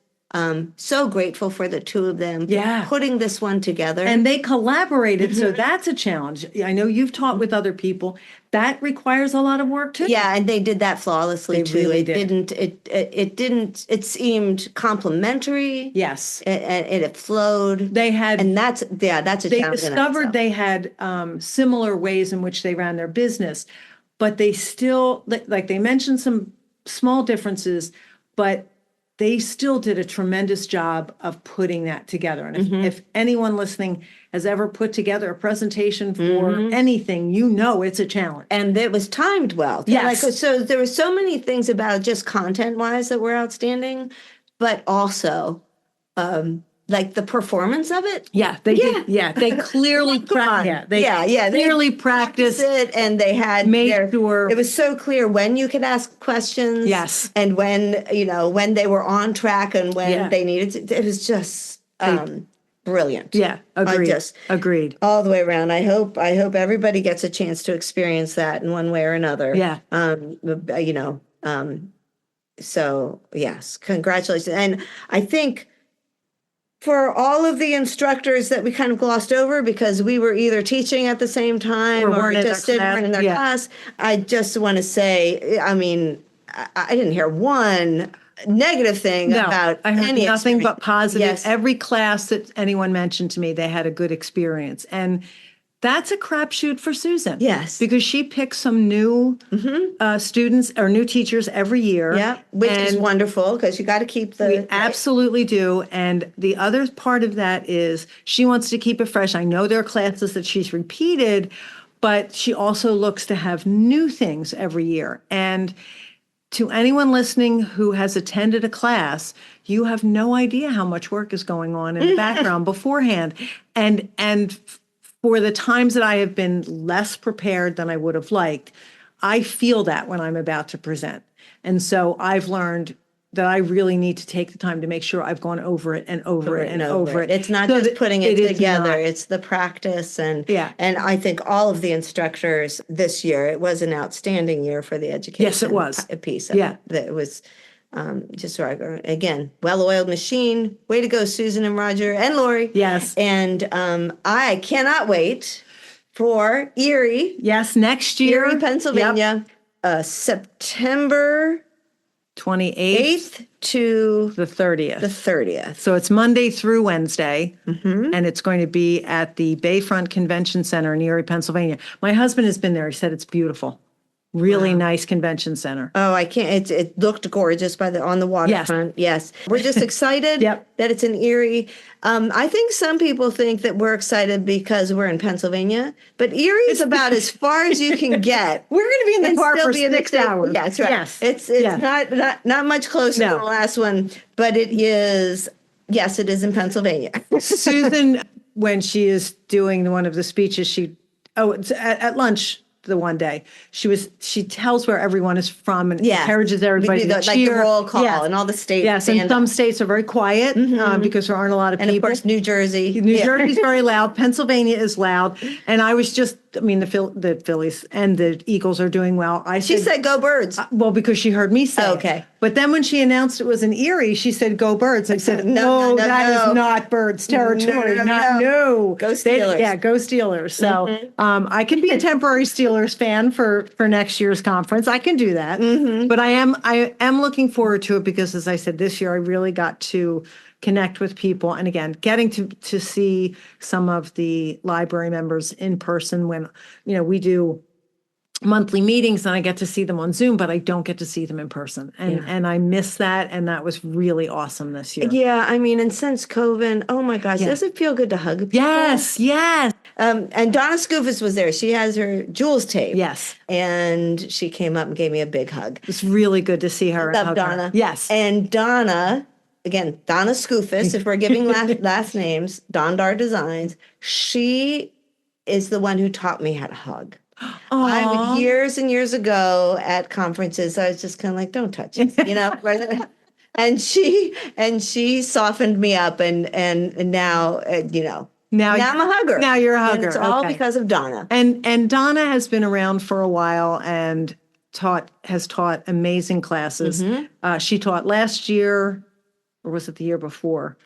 so grateful for the two of them putting this one together. And they collaborated, so that's a challenge. I know you've taught with other people. That requires a lot of work too. Yeah, and they did that flawlessly too. Really It seemed complementary. Yes. It flowed. They had, and that's a challenge. They discovered they had similar ways in which they ran their business, but they still, like they mentioned some small differences, but they still did a tremendous job of putting that together. And if anyone listening has ever put together a presentation for anything, you know it's a challenge. And it was timed well. So there were so many things about it, just content-wise, that were outstanding, but also like the performance of it. They did. They clearly clearly practiced it, and they had sure it was so clear when you could ask questions. And when they were on track and when they needed to. It was just brilliant. Agreed. All the way around. I hope everybody gets a chance to experience that in one way or another. So yes, congratulations. And I think for all of the instructors that we kind of glossed over because we were either teaching at the same time or just weren't in their class, I just want to say, I mean, I didn't hear one negative thing about I heard nothing but positive. Yes. Every class that anyone mentioned to me, they had a good experience. And that's a crapshoot for Susan. Yes. Because she picks some new students or new teachers every year. Which is wonderful because you got to keep the... We absolutely do. And the other part of that is she wants to keep it fresh. I know there are classes that she's repeated, but she also looks to have new things every year. And to anyone listening who has attended a class, you have no idea how much work is going on in the background beforehand. And for the times that I have been less prepared than I would have liked, I feel that when I'm about to present. And so I've learned that I really need to take the time to make sure I've gone over it and over it and over it. It's not just putting it together, it's the practice. And I think all of the instructors this year, it was an outstanding year for the education. Yes, it was. A piece of it. That was just again, well-oiled machine. Way to go, Susan and Roger and Lori. Yes. And I cannot wait for Erie. Yes, next year. Erie, Pennsylvania, September 28th to the 30th. The 30th. So it's Monday through Wednesday, and it's going to be at the Bayfront Convention Center in Erie, Pennsylvania. My husband has been there. He said it's beautiful. Really nice convention center. Oh, I can't. It looked gorgeous on the waterfront. Yes. We're just excited that it's in Erie. I think some people think that we're excited because we're in Pennsylvania, but Erie is about as far as you can get. We're going to be in the car for 6 hours. Yeah, that's right. Yes. It's not much closer than the last one, but it is. Yes, it is in Pennsylvania. Susan, when she is doing one of the speeches, it's at lunch. The one day she tells where everyone is from and encourages everybody to cheer. The roll call and all the states. Yes, and some states are very quiet because there aren't a lot of people. And of course, New Jersey. New Jersey's very loud. Pennsylvania is loud. And I was just I mean, the Phillies and the Eagles are doing well. She said, "Go Birds." Well, because she heard me say it. Okay. But then when she announced it was in Erie, she said, "Go Birds." I said, No, that is not Birds territory. No. Go Steelers. Go Steelers. So I can be a temporary Steelers fan for next year's conference. I can do that. But I am looking forward to it because, as I said, this year I really got to connect with people. And again, getting to see some of the library members in person when, we do monthly meetings and I get to see them on Zoom, but I don't get to see them in person. And I miss that. And that was really awesome this year. Yeah. I mean, and since COVID, oh my gosh, does it feel good to hug people? Yes. And Donna Scoofus was there. She has her Jules tape. Yes. And she came up and gave me a big hug. It's really good to see her. Love Donna. Her. Yes. And Donna, again, Donna Scoofus, if we're giving last names, Dondar Designs, she is the one who taught me how to hug. Years and years ago at conferences, I was just kind of like, don't touch it, and she softened me up and now, now I'm a hugger. Now you're a hugger. And it's all because of Donna. And Donna has been around for a while and has taught amazing classes. She taught last year, or was it the year before?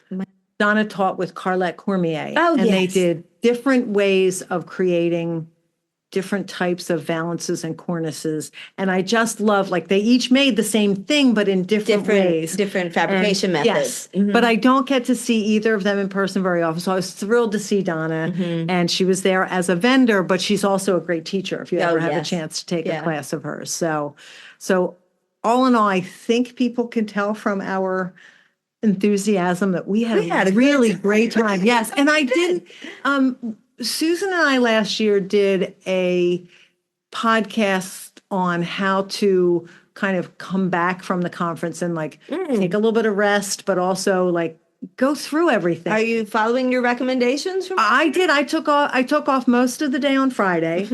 Donna taught with Carlette Cormier. Oh, and yes. they did different ways of creating different types of valances and cornices. And I just love, they each made the same thing, but in different ways. Different fabrication methods. Yes. But I don't get to see either of them in person very often. So I was thrilled to see Donna. And she was there as a vendor, but she's also a great teacher if you ever have a chance to take a class of hers. So all in all, I think people can tell from our enthusiasm that we had a really great time. Yes. And I did, Susan and I last year did a podcast on how to kind of come back from the conference and take a little bit of rest, but also go through everything. Are you following your recommendations? I did. I took off most of the day on Friday.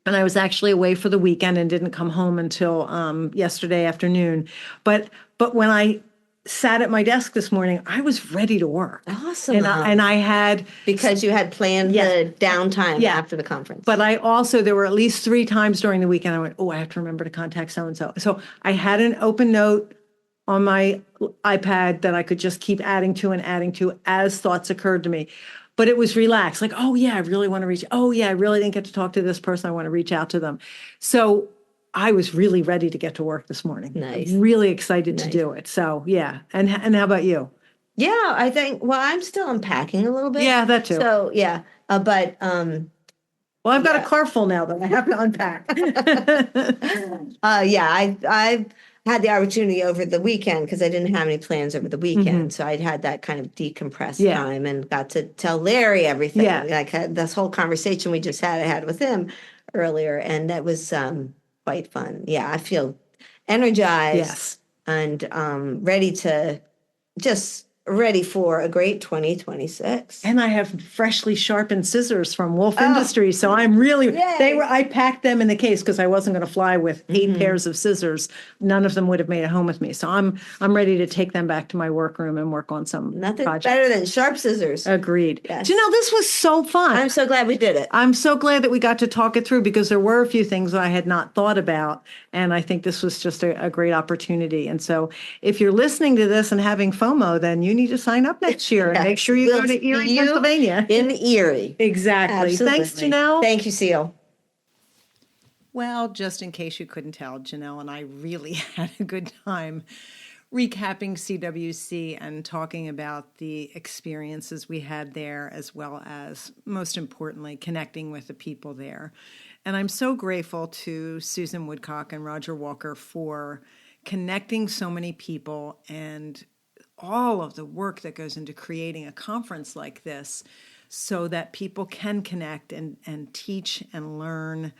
And I was actually away for the weekend and didn't come home until yesterday afternoon. But when I sat at my desk this morning, I was ready to work. Awesome. And I had... Because you had planned the downtime after the conference. But there were at least 3 times during the weekend I went, I have to remember to contact so-and-so. So I had an open note on my iPad that I could just keep adding to as thoughts occurred to me. But it was relaxed. I really want to reach... I really didn't get to talk to this person. I want to reach out to them. So I was really ready to get to work this morning. Nice. Really excited to do it. So, yeah. And how about you? Yeah, I think, I'm still unpacking a little bit. Yeah, that too. So, yeah. But, well, I've got a car full now that I have to unpack. I've had the opportunity over the weekend because I didn't have any plans over the weekend. So I'd had that kind of decompressed time and got to tell Larry everything. Yeah. This whole conversation we just I had with him earlier. And that was, quite fun. Yeah, I feel energized and ready for a great 2026. And I have freshly sharpened scissors from Wolf Industries, so I'm really I packed them in the case because I wasn't going to fly with 8 pairs of scissors. None of them would have made it home with me. So I'm ready to take them back to my workroom and work on some projects. Better than sharp scissors. Agreed. Yes. Jeanelle, this was so fun. I'm so glad we did it. I'm so glad that we got to talk it through because there were a few things I had not thought about, and I think this was just a great opportunity. And so if you're listening to this and having FOMO, then you need to sign up next year and make sure you go to Erie, Pennsylvania. In Erie. Exactly. Absolutely. Thanks, Jeanelle. Thank you, Seal. Well, just in case you couldn't tell, Jeanelle and I really had a good time recapping CWC and talking about the experiences we had there, as well as, most importantly, connecting with the people there. And I'm so grateful to Susan Woodcock and Roger Walker for connecting so many people and all of the work that goes into creating a conference like this so that people can connect and teach and learn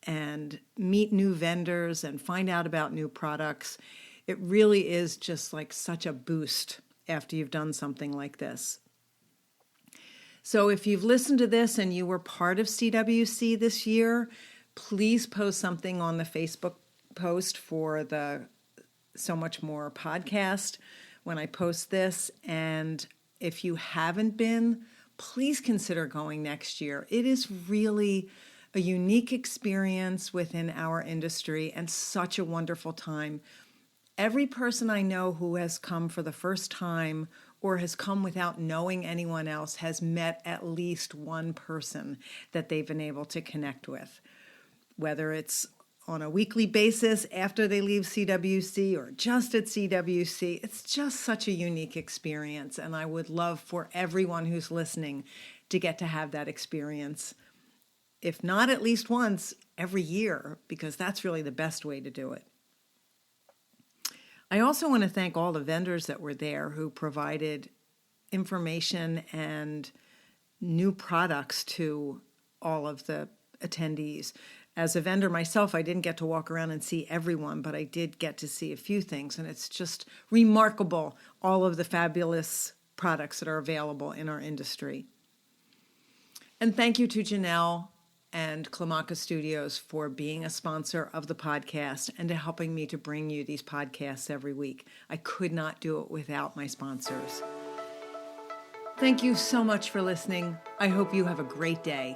and meet new vendors and find out about new products. It really is just such a boost after you've done something like this. So if you've listened to this and you were part of CWC this year, please post something on the Facebook post for the So Much More podcast when I post this. And if you haven't been, please consider going next year. It is really a unique experience within our industry and such a wonderful time. Every person I know who has come for the first time or has come without knowing anyone else has met at least one person that they've been able to connect with, whether it's on a weekly basis after they leave CWC or just at CWC. It's just such a unique experience, and I would love for everyone who's listening to get to have that experience, if not at least once, every year, because that's really the best way to do it. I also want to thank all the vendors that were there who provided information and new products to all of the attendees. As a vendor myself, I didn't get to walk around and see everyone, but I did get to see a few things, and it's just remarkable, all of the fabulous products that are available in our industry. And thank you to Jeanelle and Cavanaugh Studios for being a sponsor of the podcast and to helping me to bring you these podcasts every week. I could not do it without my sponsors. Thank you so much for listening. I hope you have a great day.